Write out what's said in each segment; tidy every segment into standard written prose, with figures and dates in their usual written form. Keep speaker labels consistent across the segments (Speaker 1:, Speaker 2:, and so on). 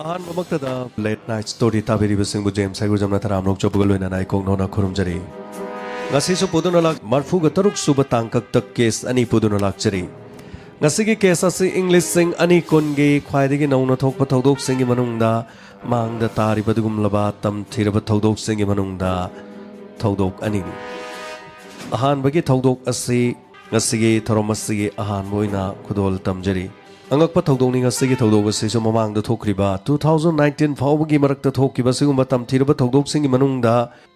Speaker 1: ꯑꯍꯥꯟꯕꯃꯛꯇꯗ late night story ꯇꯥꯕꯤꯔꯤꯕꯁꯤꯡꯕꯨ James ꯍꯩꯒꯨꯔꯖꯝꯅ ꯇꯔꯥꯃꯔꯣꯛ ꯆꯣꯞꯄꯒ ꯂꯣꯏꯅꯅ ꯑꯩꯈꯣꯡ ꯅꯧꯅ ꯈꯨꯔꯨꯝꯖꯔꯤ ꯉꯁꯤꯁꯨ ꯄꯨꯗꯨꯅ ꯃꯔꯐꯨꯒ ꯇꯔꯨꯛ ꯁꯨꯕ ꯇꯥꯡꯀꯛꯇ ꯀꯦꯁ ꯑꯅꯤ ꯄꯨꯗꯨꯅ ꯂꯥꯛꯆꯔꯤ ꯉꯁꯤꯒꯤ ꯀꯦꯁ ꯑꯁꯤ ꯏꯪ ꯂꯤꯁꯤꯡ ꯑꯅꯤ ꯀꯨꯟꯒꯤ ꯈ꯭ꯋꯥꯏꯗꯒꯤ ꯅꯧꯅ ꯊꯣꯛꯄ ꯊꯧꯗꯣꯛꯁꯤꯡꯒꯤ ꯃꯅꯨꯡꯗ ꯃꯥꯡꯗ ꯇꯥꯔꯤꯕ ꯑꯗꯨꯒꯨꯝꯂꯕ ꯇꯝꯊꯤꯔꯕ ꯊꯧꯗꯣꯛꯁꯤꯡꯒꯤ ꯃꯅꯨꯡꯗ ꯊꯧꯗꯣꯛ ꯑꯅꯤꯅꯤ ꯑꯍꯥꯟꯕꯒꯤ ꯊꯧꯗꯣꯛ ꯑꯁꯤ ngasi thorom asigi ahan moina khudol tamjari angakpa thodongni ngasi thodog asisu mamangda thokriba 2019 fawbagi marakta thokiba sigumba tamthiraba thodog singi manungda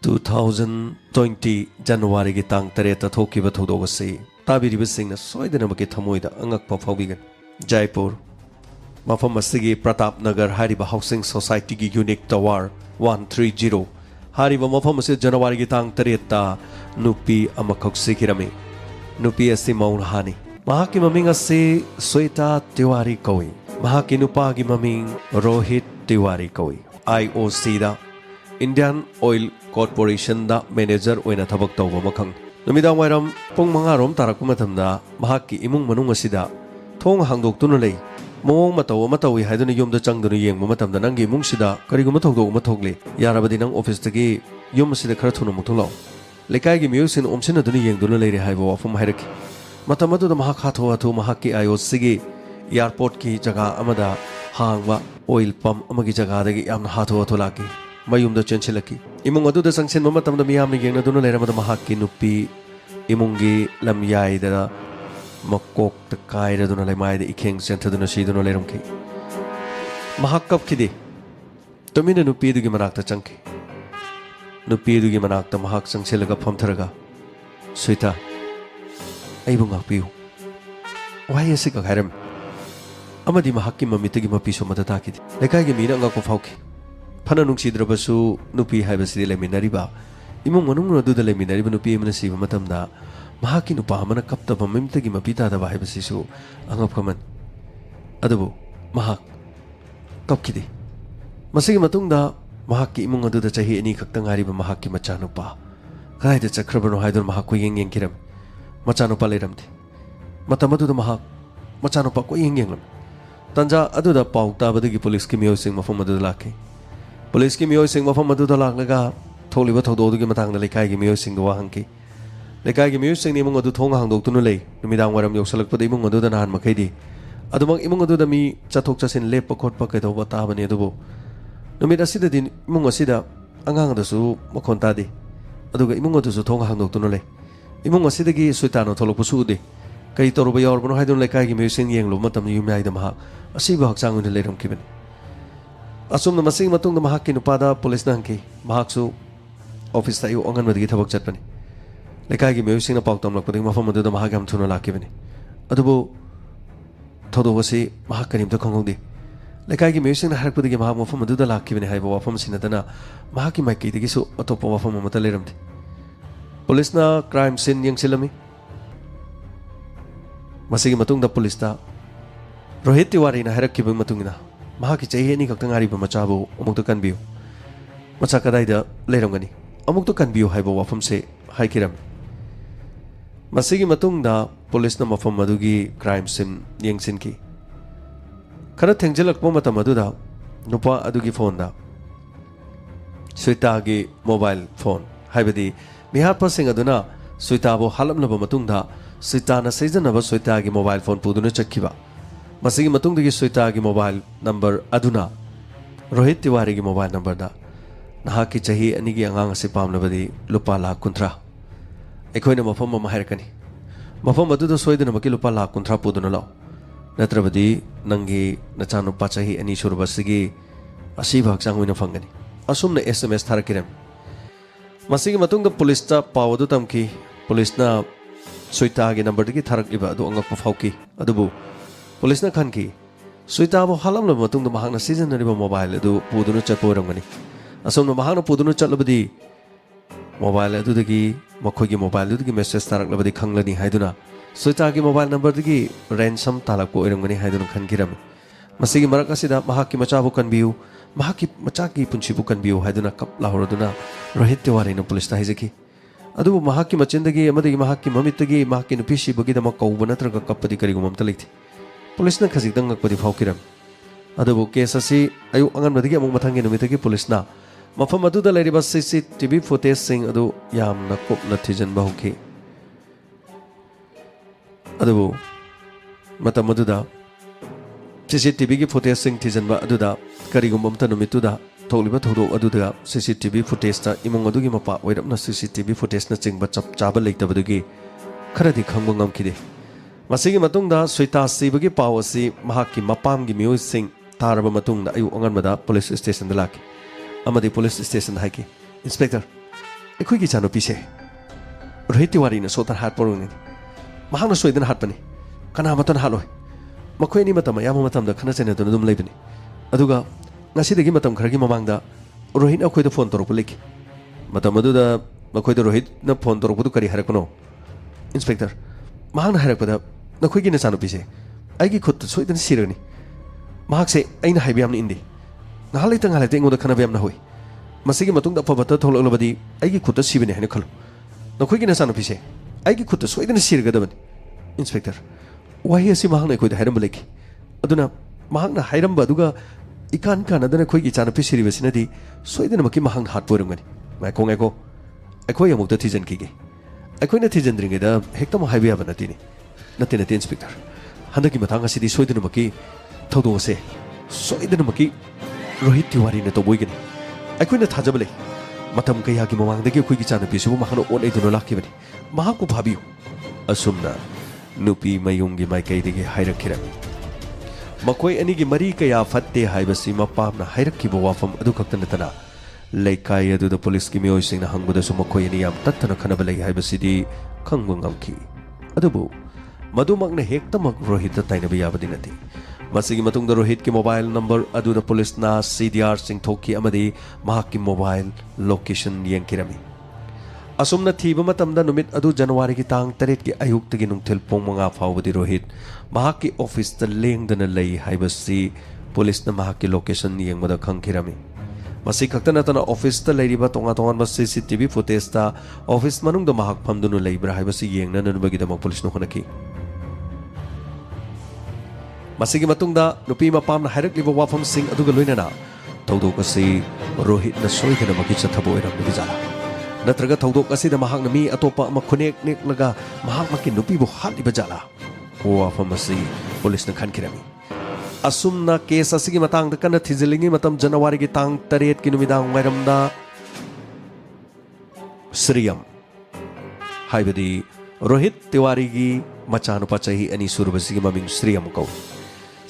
Speaker 1: 2020 January gi tang tareta thokiba thodog asi tabiriba singna soidana maki thamoida angakpa fawbigan Jaipur mafam asigi Pratap Nagar hariba housing society gi unique tower 130 hariba mafam asi January gi tang tareta nupi amakhok sikirami nupi asi maunhani mahaki maming asi Sweta Tiwari kawi mahaki nupagi maming Rohit Tiwari kawi IOC da Indian Oil Corporation da manager oina thabak tawba makhang numidang wairam pung manga rom tarakpa mathamda mahaki imung manung asida thong hangdoktuna lei mawong matawi haiduna yumda changduna yengba matamda nangi imung sida kariguma thogdog ma thogle yarabadi nang office tagi yum asida khara thuna muthulaw lekai gi musin omsina duni yengduna leire haibo wafum hairaki matamadu da mahak hatho athu mahaki IOC gi airport ki jaga amada hangwa oil pump amagi jaga dagi yamna hatho athu laki mayum da chenchilaki imung adu da sangsin matam da miyam ni yengna duna leire mada mahaki nupi imungi lamyai da makok ta kaira duna lemai da ikheng sentha duna siduna leiram ki mahak kap kidi tumina nupi du gi manak ta changki nupi du gi manak ta mahak sangsilaga phamtharaga Sweta aibu ngakpiu wai ase ka khairam amadi mahakki mamitagi mapiso mata takidi lekai gi mina ngakpa phauki phana nungsidrabasu nupi haibasi leminariba imung manung adu da leminariba nupi amana siba matamda mahaki nupa amana kaptaba mimtagi mapita da haibasi su angapkaman adabu mahak kapkidi masigi matungda mahaki imung adu da chahi ani khaktang ariba mahaki macha nupa kaida chakrabano haidun mahakku yeng kiram macha nupa leiramdi matamadu da mahak macha nupa ko yeng lam tanja adu da pauta badagi police ki miyoi sing mafam adu laki police ki miyoi sing mafam adu da laklaga tholiba thodo gi matang da lekai gi miyoi sing wa hangki lekai gi miyoi sing ni imung adu thong hangdok tunu lei numidang waram yoksalak pada imung adu da nahan makaidi adumang imung adu da mi chathok chasin lepa khotpa kaidoba tabani adubo numid asida din imung asida angang da su makhon tadi aduga imung adu su thong hangdok tunu lei imung asidagi Sweta no tholok su de kai toruba yorbono haidun lekai gi miyoi sing yenglo matam yumyai da maha asiba hakchang un leiram kiben asum na masing matung da mahak ki nupada police na hangki mahak su office ta yu angan madigi thabak chatpani lekai gi miyoi sing na pautam lakpadi mafam adu da mahak yam thuna lakibani adubu thodo wasi mahak karim ta khongodi lekai gi miyoi sing na harakpadi gi mahak mafam adu da lakibani haiba wafam sinadana mahak ki maiki digi su atopa wafam amata leiramdi police na crime scene yang silami masigi matung da police ta Rohit Tiwari na harak kibu matungina mahaki chahi ani kaktang ariba machabu amuk to kanbiu macha kadai da leiramgani amuk to kanbiu haiba wafam se haikiram masigi matung da police na mafam madugi crime scene yengsin ki khara thengjalak po matam adu da nupa adugi phone da Sweta gi mobile phone haibadi mihapa sing aduna Sweta bo halamnaba matung da Sweta na sejanaba Sweta gi mobile phone puduna chakkiba masigi matung dagi Sweta gi mobile number aduna Rohit Tiwari gi mobile number da nahaki chahi ani gi angang ase pamnabadi lupa lakh kunthra ekhoina mafam ma hairkani mafam adu da soidana maki lupa lakh kunthra puduna law natrabadi nangi nachanu pa chahi ani surba sigi asiba hakchang wina fangani asumna SMS tharakiram masigi matung da police ta pawadu tamki police na Sweta gi number dagi tharakliba adu angakpa phauki adubu police na khanki Sweta bo halamna matung da mahakna season riba mobile adu pudunu chatporangani asomna mahakna pudunu chatlabadi mobile adu dagi makhogi mobile adu dagi message taraklabadi khanglani haiduna Sweta gi mobile number dagi ransom talakpo irangani haiduna khankiram masigi marak asida mahaki machabu kanbiu mahaki machaki punchibu kanbiu haiduna kap lahoraduna Rohit Tiwari na police ta haizaki adubu mahaki machindagi amadagi mahaki mamitagi mahaki nupisi bagi dama kauba natraga kapadi karigumam taliti police na khajik dang ngakpadi phaukiram अदुबु case असि अयु अंगनबदगी अमुक मथंगी नुमितगी पुलिसना मफम अदुदा लेरिबा CCTV footage सिंग अदु यामना कुपना थिजनबा होखि अदुबु मतम अदुदा CCTV की footage सिंग थिजनबा अदुदा करिगुम अमता नुमितुदा थोलिबा थोदो अदुदा CCTV footage इमुंग अदुगी Mopa ओइरपना CCTV footage ना चिंगबा चप चाबा लेतबदुगी खरदी खंगबा ngamkhide masigi matungda suita sibagi paw asi mahakki mapamgi mioi sing taraba matungda ayu anganmada police station da lak amadi police station haiki inspector ekhui ki chano pise rohit tiwari na sotar hat poruni mahangna soidan hat pani kana matan haloi makhoi ni matam yama matam da khana chene dum leibani aduga ngasi degi matam kharagi mamangda rohit akhoi da phone torok leki matam aduda makhoi da rohit na phone torok du kari harakno inspector mahangna harakpada नखोई की नचानु पीसे आईगी खुद सोइदन सिरगनी महाकसे अइना हाइबियामनि इंदी नहालै तंग हालै तेंगोदा खनाबियामना होई मसिगी मतुंग the फबत थोललबदी आईगी खुद सिबिने हैन खलो नखोई की नचानु पीसे आईगी खुद सोइदन सिरगदबनी इंस्पेक्टर वाही असि महांगना खोइदा हाइरम लेखि अदुना महांगना हाइरम बदुगा इकान कानदना खोई की चानु पिसिरिबसिनदी सोइदन मकी महांग हात पोरंगनी माइको ngaiको अखोई अमुक्ता थिजन किगे अखोइना थिजनद्रिंगेदा हेक्तम हाइबियाबा नतिनी नते नते इंस्पेक्टर हंदकी मथांग असिदी सोइदनमकी थौदोसे सोइदनमकी रोहित तिवारी ने तोबोइगनी अखोइना थाजबले मतम कयागी ममांगदगी अखोइगी चाना पिसुबु महानो ओनैदुनो लाखिबनी महाकु भाबियु असुमना नुपी मयुंगी माइकैदगी हाइरखिरमी मखोइ अनिगी मरी कया फत्ते हाइबसि मपामना हाइरखिबो वाफम अदु खक्तनतना लेकाय अदुदा पुलिस की मियोइसिंगना हंगबदसु मखोइ अनि याम तत्तना खनबा लै हाइबसिदी खंगबो ngamखि अदुबु मधुमकने हेक्तमक रोहित ताइनबा याबदि नथि मसिगी मतुंगदा रोहित की मोबाइल नंबर अदुदा पुलिसना सीडीआर सिंथोकी अमदी महाकी मोबाइल लोकेशन यंकिरमी असुमना थीबा मतमदा नुमित अदु जनवरी की तांग 8 की अयुक्तगी नुंगथेल पोंग मंगा फावबदि रोहित महाकी ऑफिस ता लेंगदना लई हाइबसि पुलिसना महाकी लोकेशन यंगबदा खंखिरमी मसी खक्तनतना ऑफिस ता लैरिबा तोंगा तोंगा सीसीटीवी फुटेज ता ऑफिस मनुंगदा महाक फमदुनु लैब्रा हाइबसि यंगननबगिदमक पुलिसनो होनकी मसिगी मतुंगदा नुपी मपामना हाइरक्लिबा वाफम सिंग अदुगा लोइनना थौदोक असि रोहित न सोइदनमकी चथबो ओइरमबि जाला नत्रगा थौदोक असिदा महाकना मी अतोपा अमा खुनेक नेक्लगा महाकमकी नुपीबो हालिबा जाला वाफम असि पुलिसना खनखिरमी असुमना केस असिगी मतंगदा कन्ना थिजिलिंगी मतम जनवरी की तांग 8 की नुमिदांग वाइरमदा श्रीयम हाइबदी रोहित तिवारी की मचानुपा चही अनि सुरबसिगी ममिंग श्रीयम कौ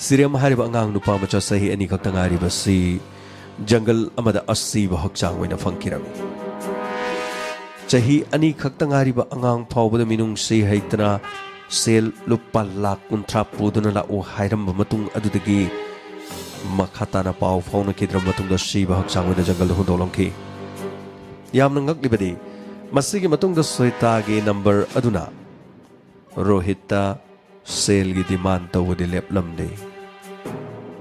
Speaker 1: सिरियम हारिबा अंगांग नुपा मचा सही अनि खक्तंगारिबसि जंगल अमदा असीबा हक्चांग ओइना फंकिरमी चही अनि खक्तंगारिबा अंगांग फावबदा मिनुंग सि हैतना सेल लुपा लाख 30 पुदुना ला ओ हाइरम मतुंग अदुदगी मखाताना पाव फाउना किद्र मतुंगदा सिबा हक्चांग ओइना जंगल हुंदोलंखि यामना ngaklibadi masigi matungda soitaगी नंबर अदुना रोहिता सेल की डिमांड तौबदी लेपलमदे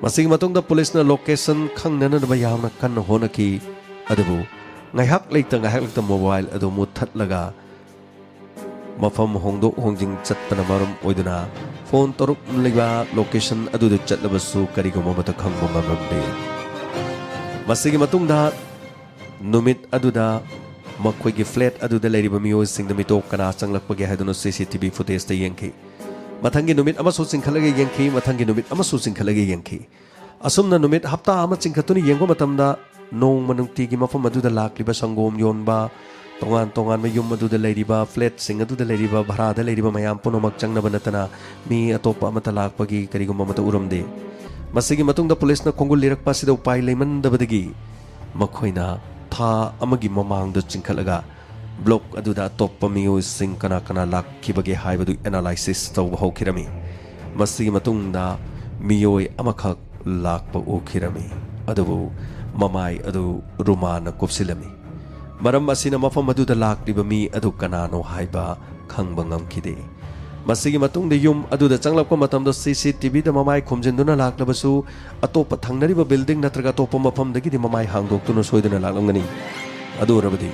Speaker 1: मसिगी मतुंगदा पुलिसना लोकेशन खंगननबा यामना कन्न होनकी अदबु ngaiहक लेता मोबाइल अदु मुथतलगा मफम होंदो होंजिंग चत्पना मरम ओइदुना फोन तरुक लेबा लोकेशन अदुदु चतलबसु करिगुम मत खंगबो ngamramde मसिगी मतुंगदा नुमित अदुदा मखोई की फ्लैट अदुदा लेरिबा मियोसिंग द मिटोक कना चंगलकपगे हादुनो सीसीटीवी फुटेज ता यंखि मथंगी नुमित अमसु चिंखलगे यंखि मथंगी नुमित अमसु चिंखलगे यंखि असुमना नुमित हप्ता अमा चिंखतुनि यंगो मतमदा नोंग मनुक्ति की मफम अदुदा लाक्लिबा संगोम योनबा तोंगान तोंगान में युम अदुदा लेरिबा फ्लैट सिंग अदुदा लेरिबा भरादा लेरिबा मयाम पुनमक चंगनबा नतना मी अतोपा अमता लाक्पगी करिगुम मत उरमदे मसिगी मतुंगदा पुलिसना खोंगुल लिरकपा सिदा उपाय लेमनदबदगी मखोइना था अमगी ममांग चिंखलगा ब्लॉक अदुदा तोप मियोसिंग कना कना लाखिबगे हाइबदु एनालाइसिस तौब होखिरमी मसिगी मतुंगदा मियोय अमखक लाखप ओखिरमी अदुबु ममाई अदु रुमान कुपसिलमी मरम असिना मफम अदुदा लाखलिबा मी अदु कनानो हाइबा खंगबा ngamखिदे मसिगी मतुंगदा युम अदुदा चंगलपा मतमदा सीसीटीवी दा ममाई खुमजिनदुना लाखलबसु अतोप थंगनरिबा बिल्डिंग नत्रगा तोप मफमदगी दि ममाई हांगदोक्तुना सोइदुना लाखलंगनी अदु रबदी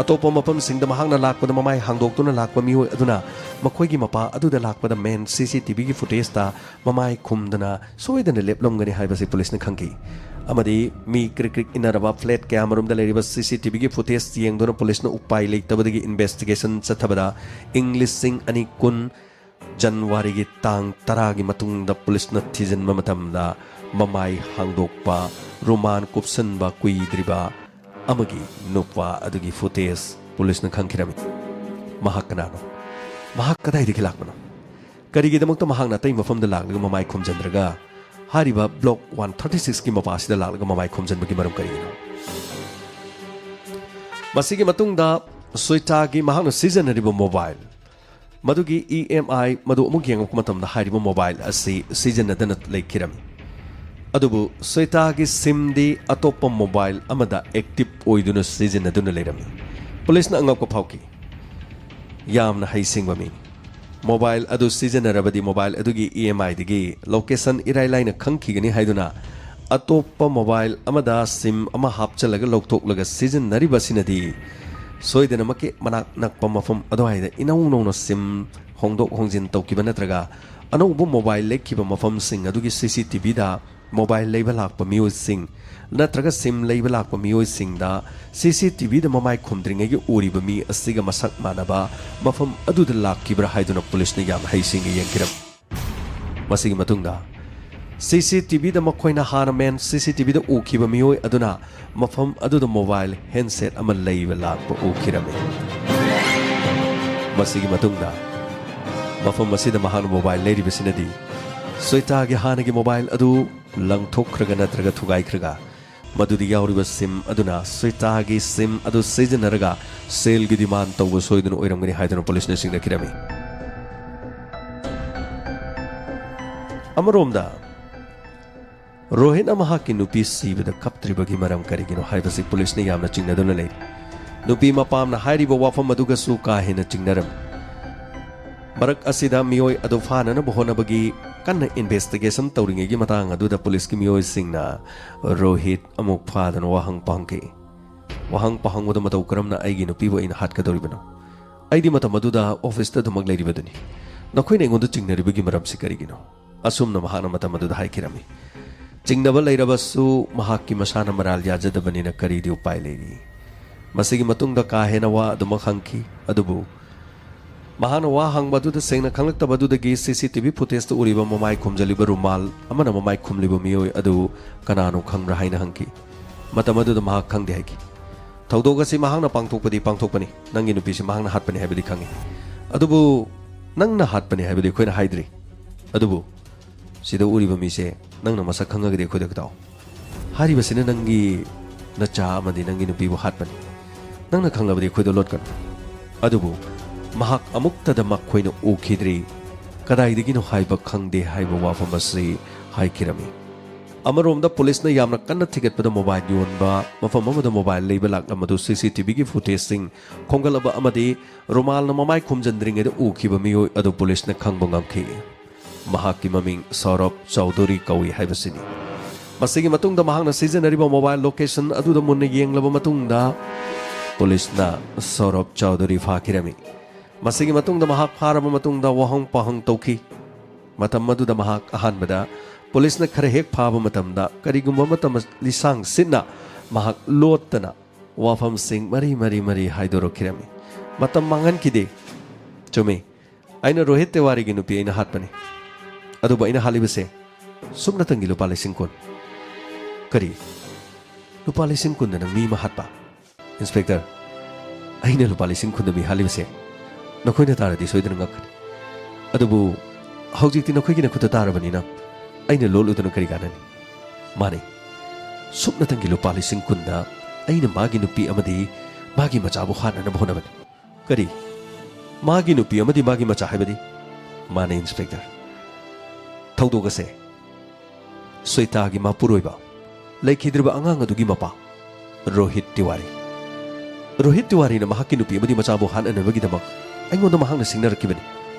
Speaker 1: ꯑꯇꯣꯞꯄ ꯃꯐꯝꯁꯤꯡꯗ ꯃꯍꯥꯛꯅ ꯂꯥꯛꯄꯗ ꯃꯃꯥꯏ ꯍꯥꯡꯗꯣꯛꯇꯨꯅ ꯂꯥꯛꯄ ꯃꯤꯑꯣꯏ ꯑꯗꯨꯅ ꯃꯈꯣꯏꯒꯤ ꯃꯄꯥ ꯑꯗꯨꯗ ꯂꯥꯛꯄꯗ ꯃꯦꯟ CCTVꯒꯤ ꯐꯨꯇꯦꯖꯇ ꯃꯃꯥꯏ ꯈꯨꯝꯗꯅ ꯁꯣꯏꯗꯅ ꯂꯦꯞꯂꯝꯒꯅꯤ ꯍꯥꯏꯕꯁꯤ ꯄꯨꯂꯤꯁꯅ ꯈꯪꯈꯤ ꯑꯃꯗꯤ ꯃꯤ ꯀ꯭ꯔꯤꯛ ꯀ꯭ꯔꯤꯛ ꯏꯟꯅꯔꯕ ꯐ꯭ꯂꯦꯠ ꯀꯌꯥꯃꯔꯣꯝꯗ ꯂꯩꯔꯤꯕ CCTVꯒꯤ ꯐꯨꯇꯦꯖ ꯌꯦꯡꯗꯨꯅ ꯄꯨꯂꯤꯁꯅ ꯎꯄꯥꯏ ꯂꯩꯇꯕꯗꯒꯤ ꯏꯟꯚꯦꯁꯇꯤꯒꯦꯁꯟ ꯆꯠꯊꯕꯗ ꯏꯪ 2010 ꯖꯅꯋꯥꯔꯤꯒꯤ ꯇꯥꯡ 10ꯒꯤ ꯃꯇꯨꯡꯗ ꯄꯨꯂꯤꯁꯅ ꯊꯤꯖꯤꯟꯕ ꯃꯇꯝꯗ ꯃꯃꯥꯏ ꯍꯥꯡꯗꯣꯛꯄ ꯔꯨꯃꯥꯟ ꯀꯨꯞꯁꯟꯕ ꯀꯨꯏꯗ꯭ꯔꯤꯕ ꯑꯃꯒꯤ ꯅꯨꯄꯥ ꯑꯗꯨꯒꯤ ꯐꯨꯇꯦꯖ ꯄꯨꯂꯤꯁꯅ ꯈꯪꯈꯤꯔꯝꯃꯤ ꯃꯍꯥꯛ ꯀꯅꯥꯅꯣ ꯃꯍꯥꯛ ꯀꯗꯥꯏꯗꯒꯤ ꯂꯥꯛꯄꯅꯣ ꯀꯔꯤꯒꯤꯗꯃꯛꯇ ꯃꯍꯥꯛꯅ ꯑꯇꯩ ꯃꯐꯝꯗ ꯂꯥꯛꯂꯒ ꯃꯃꯥꯏ ꯈꯨꯝꯖꯟꯗ꯭ꯔꯒ ꯍꯥꯏꯔꯤꯕ ꯕ꯭ꯂꯣꯛ 136ꯒꯤ ꯃꯄꯥꯁꯤꯗ ꯂꯥꯛꯂꯒ ꯃꯃꯥꯏ ꯈꯨꯝꯖꯟꯕꯒꯤ ꯃꯔꯝ ꯀꯔꯤꯒꯤꯅꯣ ꯃꯁꯤꯒꯤ ꯃꯇꯨꯡꯗ ꯁꯣꯏꯇꯥꯒꯤ ꯃꯍꯥꯛꯅ ꯁꯤꯖꯤꯟꯅꯔꯤꯕ ꯃꯣꯕꯥꯏꯜ ꯃꯗꯨꯒꯤ EMI ꯃꯗꯨ ꯑꯃꯨꯛ ꯌꯦꯡꯉꯛꯄ ꯃꯇꯝꯗ ꯍꯥꯏꯔꯤꯕ ꯃꯣꯕꯥꯏꯜ ꯑꯁꯤ ꯁꯤꯖꯤꯟꯅꯗꯅ ꯂꯩꯈꯤꯔꯝꯃꯤ ꯑꯗꯨꯕꯨ ꯁꯣꯏꯇꯥꯒꯤ ꯁꯤꯝꯗꯤ ꯑꯇꯣꯞꯄ ꯃꯣꯕꯥꯏꯜ ꯑꯃꯗ ꯑꯦꯛꯇꯤꯚ ꯑꯣꯏꯗꯨꯅ ꯁꯤꯖꯤꯟꯅꯗꯨꯅ ꯂꯩꯔꯝꯃꯤ ꯄꯨꯂꯤꯁꯅ ꯑꯉꯛꯄ ꯐꯥꯎꯈꯤ ꯌꯥꯝꯅ ꯍꯩꯁꯤꯡꯕ ꯃꯤꯅꯤ ꯃꯣꯕꯥꯏꯜ ꯑꯗꯨ ꯁꯤꯖꯤꯟꯅꯔꯕꯗꯤ ꯃꯣꯕꯥꯏꯜ ꯑꯗꯨꯒꯤ EMIꯗꯒꯤ ꯂꯣꯀꯦꯁꯟ ꯏꯔꯥꯏ ꯂꯥꯏꯅ ꯈꯪꯈꯤꯒꯅꯤ ꯍꯥꯏꯗꯨꯅ ꯑꯇꯣꯞꯄ ꯃꯣꯕꯥꯏꯜ ꯑꯃꯗ ꯁꯤꯝ ꯑꯃ ꯍꯥꯞꯆꯜꯂꯒ ꯂꯧꯊꯣꯛꯂꯒ ꯁꯤꯖꯤꯟꯅꯔꯤꯕꯁꯤꯅꯗꯤ ꯁꯣꯏꯗꯅꯃꯛꯀꯤ ꯃꯅꯥꯛ ꯅꯛꯄ ꯃꯐꯝ ꯑꯗꯨꯋꯥꯏꯗ ꯏꯅꯧ ꯅꯧꯅ ꯁꯤꯝ ꯍꯣꯡꯗꯣꯛ ꯍꯣꯡꯖꯤꯟ ꯇꯧꯈꯤꯕ ꯅꯠꯇ꯭ꯔꯒ ꯑꯅꯧꯕ ꯃꯣꯕꯥꯏꯜ ꯂꯩꯈꯤꯕ ꯃꯐꯝꯁꯤꯡ ꯑꯗꯨꯒꯤ CCTVꯗ ꯃꯣꯕꯥꯏꯜ ꯂꯩꯕ ꯂꯥꯛꯄ ꯃꯤꯑꯣꯏꯁꯤꯡ ꯅꯠꯇ꯭ꯔꯒ ꯁꯤꯝ ꯂꯩꯕ ꯂꯥꯛꯄ ꯃꯤꯑꯣꯏꯁꯤꯡꯗ CCTVꯗ ꯃꯃꯥꯏ ꯈꯨꯝꯗ꯭ꯔꯤꯉꯩꯒꯤ ꯎꯔꯤꯕ ꯃꯤ ꯑꯁꯤꯒ ꯃꯁꯛ ꯃꯥꯟꯅꯕ ꯃꯐꯝ ꯑꯗꯨꯗ ꯂꯥꯛꯈꯤꯕ꯭ꯔꯥ ꯍꯥꯏꯗꯨꯅ ꯄꯨꯂꯤꯁꯅ ꯌꯥꯝ ꯍꯩꯁꯤꯡꯅ ꯌꯦꯡꯈꯤꯔꯝꯃꯤ ꯃꯁꯤꯒꯤ ꯃꯇꯨꯡꯗ CCTVꯗ ꯃꯈꯣꯏꯅ ꯍꯥꯟꯅ ꯃꯦꯟ CCTVꯗ ꯎꯈꯤꯕ ꯃꯤꯑꯣꯏ ꯑꯗꯨꯅ ꯃꯐꯝ ꯑꯗꯨꯗ ꯃꯣꯕꯥꯏꯜ ꯍꯦꯟꯁꯦꯠ ꯑꯃ ꯂꯩꯕ ꯂꯥꯛꯄ ꯎꯈꯤꯔꯝꯃꯤ ꯃꯁꯤꯒꯤ ꯃꯇꯨꯡꯗ ꯃꯐꯝ ꯑꯁꯤꯗ ꯃꯍꯥꯛꯅ ꯃꯣꯕꯥꯏꯜ ꯂꯩꯔꯤꯕꯁꯤꯅꯗꯤ ꯁꯣꯏꯇꯥꯒꯤ ꯍꯥꯟꯅꯒꯤ ꯃꯣꯕꯥꯏꯜ ꯑꯗꯨ ꯂꯪꯊꯣꯛꯈ꯭ꯔꯒ ꯅꯠꯇ꯭ꯔꯒ ꯊꯨꯒꯥꯏꯈ꯭ꯔꯒ ꯃꯗꯨꯗ ꯌꯥꯎꯔꯤꯕ ꯁꯤꯝ ꯑꯗꯨꯅ ꯁꯣꯏꯇꯥꯒꯤ ꯁꯤꯝ ꯑꯗꯨ ꯁꯤꯖꯤꯟꯅꯔꯒ ꯁꯦꯜꯒꯤ ꯗꯤꯃꯥꯟ ꯇꯧꯕ ꯁꯣꯏꯗꯅ ꯑꯣꯏꯔꯝꯒꯅꯤ ꯍꯥꯏꯗꯨꯅ ꯄꯨꯂꯤꯁꯅ ꯆꯤꯡꯅꯈꯤꯔꯝꯃꯤ ꯑꯃꯔꯣꯝꯗ ꯔꯣꯍꯤꯠꯅ ꯃꯍꯥꯛꯀꯤ ꯅꯨꯄꯤ ꯁꯤꯕꯗ ꯀꯞꯇ꯭ꯔꯤꯕꯒꯤ ꯃꯔꯝ ꯀꯔꯤꯒꯤꯅꯣ ꯍꯥꯏꯕꯁꯤ ꯄꯨꯂꯤꯁꯅ ꯌꯥꯝꯅ ꯆꯤꯡꯅꯗꯨꯅ ꯂꯩꯔꯤ ꯅꯨꯄꯤ ꯃꯄꯥꯝꯅ ꯍꯥꯏꯔꯤꯕ ꯋꯥꯐꯝ ꯑꯗꯨꯒꯁꯨ ꯀꯥ ꯍꯦꯟꯅ ꯆꯤꯡꯅꯔꯝꯃꯤ ꯃꯔꯛ ꯑꯁꯤꯗ ꯃꯤꯑꯣꯏ ꯑꯗꯨ ꯐꯥꯅꯅꯕ ꯍꯣꯠꯅꯕꯒꯤ ꯀꯟꯅ ꯏꯟꯚꯦꯁꯇꯤꯒꯦꯁꯟ ꯇꯧꯔꯤꯉꯩꯒꯤ ꯃꯇꯥꯡ ꯑꯗꯨꯗ ꯄꯨꯂꯤꯁꯀꯤ ꯃꯤꯑꯣꯏꯁꯤꯡꯅ ꯔꯣꯍꯤꯠ ꯑꯃꯨꯛ ꯐꯥꯗꯅ ꯋꯥꯍꯪ ꯄꯥꯡꯈꯤ ꯋꯥꯍꯪ ꯄꯥꯍꯪꯕꯗ ꯃꯇꯧ ꯀꯔꯝꯅ ꯑꯩꯒꯤ ꯅꯨꯄꯤꯕꯨ ꯑꯩꯅ ꯍꯥꯠꯀꯗꯧꯔꯤꯕꯅꯣ ꯑꯩꯗꯤ ꯃꯇꯝ ꯑꯗꯨꯗ ꯑꯣꯐꯤꯁꯇ ꯑꯗꯨꯃꯛ ꯂꯩꯔꯤꯕꯗꯨꯅꯤ ꯅꯈꯣꯏꯅ ꯑꯩꯉꯣꯟꯗ ꯆꯤꯡꯅꯔꯤꯕꯒꯤ ꯃꯔꯝꯁꯤ ꯀꯔꯤꯒꯤꯅꯣ ꯑꯁꯨꯝꯅ ꯃꯍꯥꯛꯅ ꯃꯇꯝ ꯑꯗꯨꯗ ꯍꯥꯏꯈꯤꯔꯝꯃꯤ ꯆꯤꯡꯅꯕ ꯂꯩꯔꯕꯁꯨ ꯃꯍꯥꯛꯀꯤ ꯃꯁꯥꯅ ꯃꯔꯥꯜ ꯌꯥꯖꯗꯕꯅꯤꯅ ꯀꯔꯤꯗꯤ ꯎꯄꯥꯏ ꯂꯩꯔꯤ ꯃꯁꯤꯒꯤ ꯃꯇꯨꯡꯗ ꯀꯥ ꯍꯦꯟꯅ ꯋꯥ ꯑꯗꯨꯃꯛ ꯍꯪꯈꯤ ꯑꯗꯨꯕꯨ ꯃꯍꯥꯛꯅ ꯋꯥ ꯍꯪꯕ ꯑꯗꯨꯗ ꯁꯦꯡꯅ ꯈꯪꯂꯛꯇꯕ ꯑꯗꯨꯗꯒꯤ CCTV ꯐꯨꯇꯦꯖꯇ ꯎꯔꯤꯕ ꯃꯃꯥꯏ ꯈꯨꯝꯖꯤꯜꯂꯤꯕ ꯔꯨꯃꯥꯜ ꯑꯃꯅ ꯃꯃꯥꯏ ꯈꯨꯝꯂꯤꯕ ꯃꯤꯑꯣꯏ ꯑꯗꯨ ꯀꯅꯥꯅꯣ ꯈꯪꯕ꯭ꯔꯥ ꯍꯥꯏꯅ ꯍꯪꯈꯤ ꯃꯇꯝ ꯑꯗꯨꯗ ꯃꯍꯥꯛ ꯈꯪꯗꯦ ꯍꯥꯏꯈꯤ ꯊꯧꯗꯣꯛ ꯑꯁꯤ ꯃꯍꯥꯛꯅ ꯄꯥꯡꯊꯣꯛꯄꯅꯤ ꯅꯪꯒꯤ ꯅꯨꯄꯤꯁꯤ ꯃꯍꯥꯛꯅ ꯍꯥꯠꯄꯅꯤ ꯍꯥꯏꯕꯗꯤ ꯈꯪꯉꯤ ꯑꯗꯨꯕꯨ ꯅꯪꯅ ꯍꯥꯠꯄꯅꯤ ꯍꯥꯏꯕꯗꯤ ꯑꯩꯈꯣꯏꯅ ꯍꯥꯏꯗ꯭ꯔꯤ ꯑꯗꯨꯕు ꯁꯤꯗ ꯎꯔꯤꯕ ꯃꯤꯁꯦ ꯅꯪꯅ ꯃꯁꯛ ꯈꯪꯉꯒꯗꯤ ꯑꯩꯈꯣꯏꯗ ꯇꯥꯎ ꯍꯥꯏꯔꯤꯕꯁꯤꯅ ꯅꯪꯒꯤ ꯅꯆꯥ ꯑꯃꯗꯤ ꯅꯪꯒꯤ ꯅꯨꯄꯤꯕꯨ ꯍꯥꯠꯄꯅꯤ ꯅꯪꯅ ꯈꯪꯂꯕꯗꯤ ꯑꯩꯈꯣꯏꯗ ꯂꯣꯠꯀꯅꯨ ꯑꯗꯨꯕꯨ ꯃꯍꯥꯛ ꯑꯃꯨꯛꯇꯗ ꯃꯈꯣꯏꯅ ꯎꯈꯤꯗ꯭ꯔꯤ ꯀꯗꯥꯏꯗꯒꯤꯅꯣ ꯍꯥꯏꯕ ꯈꯪꯗꯦ ꯍꯥꯏꯕ ꯋꯥꯐꯝ ꯑꯁꯤ ꯍꯥꯏꯈꯤꯔꯝꯃꯤ ꯑꯃꯔꯣꯝꯗ ꯄꯨꯂꯤꯁꯅ ꯌꯥꯝꯅ ꯀꯟꯅ ꯊꯤꯒꯠꯄꯗ ꯃꯣꯕꯥꯏꯜ ꯌꯣꯟꯕ ꯃꯐꯝ ꯑꯃꯗ ꯃꯣꯕꯥꯏꯜ ꯂꯩꯕ ꯂꯥꯛꯂꯝꯕꯗꯨ CCTVꯒꯤ ꯐꯨꯇꯦꯖꯁꯤꯡ ꯈꯣꯝꯒꯠꯂꯕ ꯑꯃꯗꯤ ꯔꯨꯃꯥꯜꯅ ꯃꯃꯥꯏ ꯈꯨꯝꯖꯤꯟꯗ꯭ꯔꯤꯉꯩꯗ ꯎꯈꯤꯕ ꯃꯤꯑꯣꯏ ꯑꯗꯨ ꯄꯨꯂꯤꯁꯅ ꯈꯪꯕ ꯉꯝꯈꯤ ꯃꯍꯥꯛꯀꯤ ꯃꯃꯤꯡ ꯁꯧꯔꯕ ꯆꯧꯙꯨꯔꯤ ꯀꯧꯏ ꯍꯥꯏꯕꯁꯤꯅꯤ ꯃꯁꯤꯒꯤ ꯃꯇꯨꯡꯗ ꯃꯍꯥꯛꯅ ꯁꯤꯖꯤꯟꯅꯔꯤꯕ ꯃꯣꯕꯥꯏꯜ ꯂꯣꯀꯦꯁꯟ ꯑꯗꯨꯗ ꯃꯨꯟꯅ ꯌꯦꯡꯂꯕ ꯃꯇꯨꯡꯗ ꯄꯨꯂꯤꯁꯅ ꯁꯧꯔꯕ ꯆꯧꯙꯨꯔꯤ ꯐꯥꯈꯤꯔꯝꯃꯤ ꯃꯁꯤꯒꯤ ꯃꯇꯨꯡꯗ ꯃꯍꯥꯛ ꯐꯥꯔꯕ ꯃꯇꯨꯡꯗ ꯋꯥꯍꯪ ꯄꯥꯍꯪ ꯇꯧꯈꯤ ꯃꯇꯝ ꯑꯗꯨꯗ ꯃꯍꯥꯛ ꯑꯍꯥꯟꯕꯗ ꯄꯨꯂꯤꯁꯅ ꯈꯔ ꯍꯦꯛ ꯐꯥꯕ ꯃꯇꯝꯗ ꯀꯔꯤꯒꯨꯝꯕ ꯃꯇꯝ ꯂꯤꯁꯥꯡ ꯁꯤꯠꯅ ꯃꯍꯥꯛ ꯂꯣꯠꯇꯅ ꯋꯥꯐꯝꯁꯤꯡ ꯃꯔꯤ ꯍꯥꯏꯗꯣꯔꯛꯈꯤꯔꯝꯃꯤ ꯃꯇꯝ ꯃꯥꯡꯍꯟꯈꯤꯗꯦ ꯆꯨꯝꯃꯤ ꯑꯩꯅ ꯔꯣꯍꯤꯠ ꯇꯦꯋꯥꯔꯤꯒꯤ ꯅꯨꯄꯤ ꯑꯩꯅ ꯍꯥꯠꯄꯅꯤ ꯑꯗꯨꯕꯨ ꯑꯩꯅ ꯍꯥꯠꯂꯤꯕꯁꯦ ꯁꯨꯞꯅꯇꯪꯒꯤ ꯂꯨꯄꯥ 10,000 ꯀꯔꯤ ꯂꯨꯄꯥ 10,000 ꯅꯪ ꯃꯤ ꯑꯃ ꯍꯥꯠꯄ ꯏꯟꯁꯄꯦꯛꯇꯔ ꯑꯩꯅ ꯂꯨꯄꯥ 10,000 ꯃꯤ ꯍꯥꯠꯂꯤꯕꯁꯦ ꯅꯈꯣꯏꯅ ꯇꯥꯔꯗꯤ ꯁꯣꯏꯗꯅ ꯉꯛꯀꯅꯤ ꯑꯗꯨꯕꯨ ꯍꯧꯖꯤꯛꯇꯤ ꯅꯈꯣꯏꯒꯤ ꯈꯨꯠꯇ ꯇꯥꯔꯕꯅꯤꯅ ꯑꯩꯅ ꯂꯣꯠꯂꯨꯗꯅ ꯀꯔꯤ ꯀꯥꯟꯅꯅꯤ ꯃꯥꯅꯤ ꯁꯨꯞꯅꯇꯪꯒꯤ ꯂꯨꯄꯥ 10,000ꯗ ꯑꯩꯅ ꯃꯥꯒꯤ ꯅꯨꯄꯤ ꯑꯃꯗꯤ ꯃꯥꯒꯤ ꯃꯆꯥꯕꯨ ꯍꯥꯠꯅꯅꯕ ꯍꯣꯠꯅꯕꯅꯤ ꯀꯔꯤ ꯃꯥꯒꯤ ꯅꯨꯄꯤ ꯑꯃꯗꯤ ꯃꯥꯒꯤ ꯃꯆꯥ ꯍꯥꯏꯕꯗꯤ ꯃꯥꯅꯤ ꯏꯟꯁꯄꯦꯛꯇꯔ ꯊꯧꯗꯣꯛ ꯑꯁꯦ ꯁꯣꯏꯇꯥꯒꯤ ꯃꯄꯨꯔꯣꯏꯕ ꯂꯩꯈꯤꯗ꯭ꯔꯤꯕ ꯑꯉꯥꯡ ꯑꯗꯨꯒꯤ ꯃꯄꯥ ꯔꯣꯍꯤꯠ ꯇꯤꯋꯥꯔꯤꯅ ꯃꯍꯥꯛꯀꯤ ꯅꯨꯄꯤ ꯑꯃꯗꯤ ꯃꯆꯥꯕꯨ ꯍꯥꯠꯅꯅꯕꯒꯤꯗꯃꯛ ꯑꯩꯉꯣꯟꯗ ꯃꯍꯥꯛꯅ ꯁꯤꯡꯅꯔꯛꯈꯤꯕꯅꯤ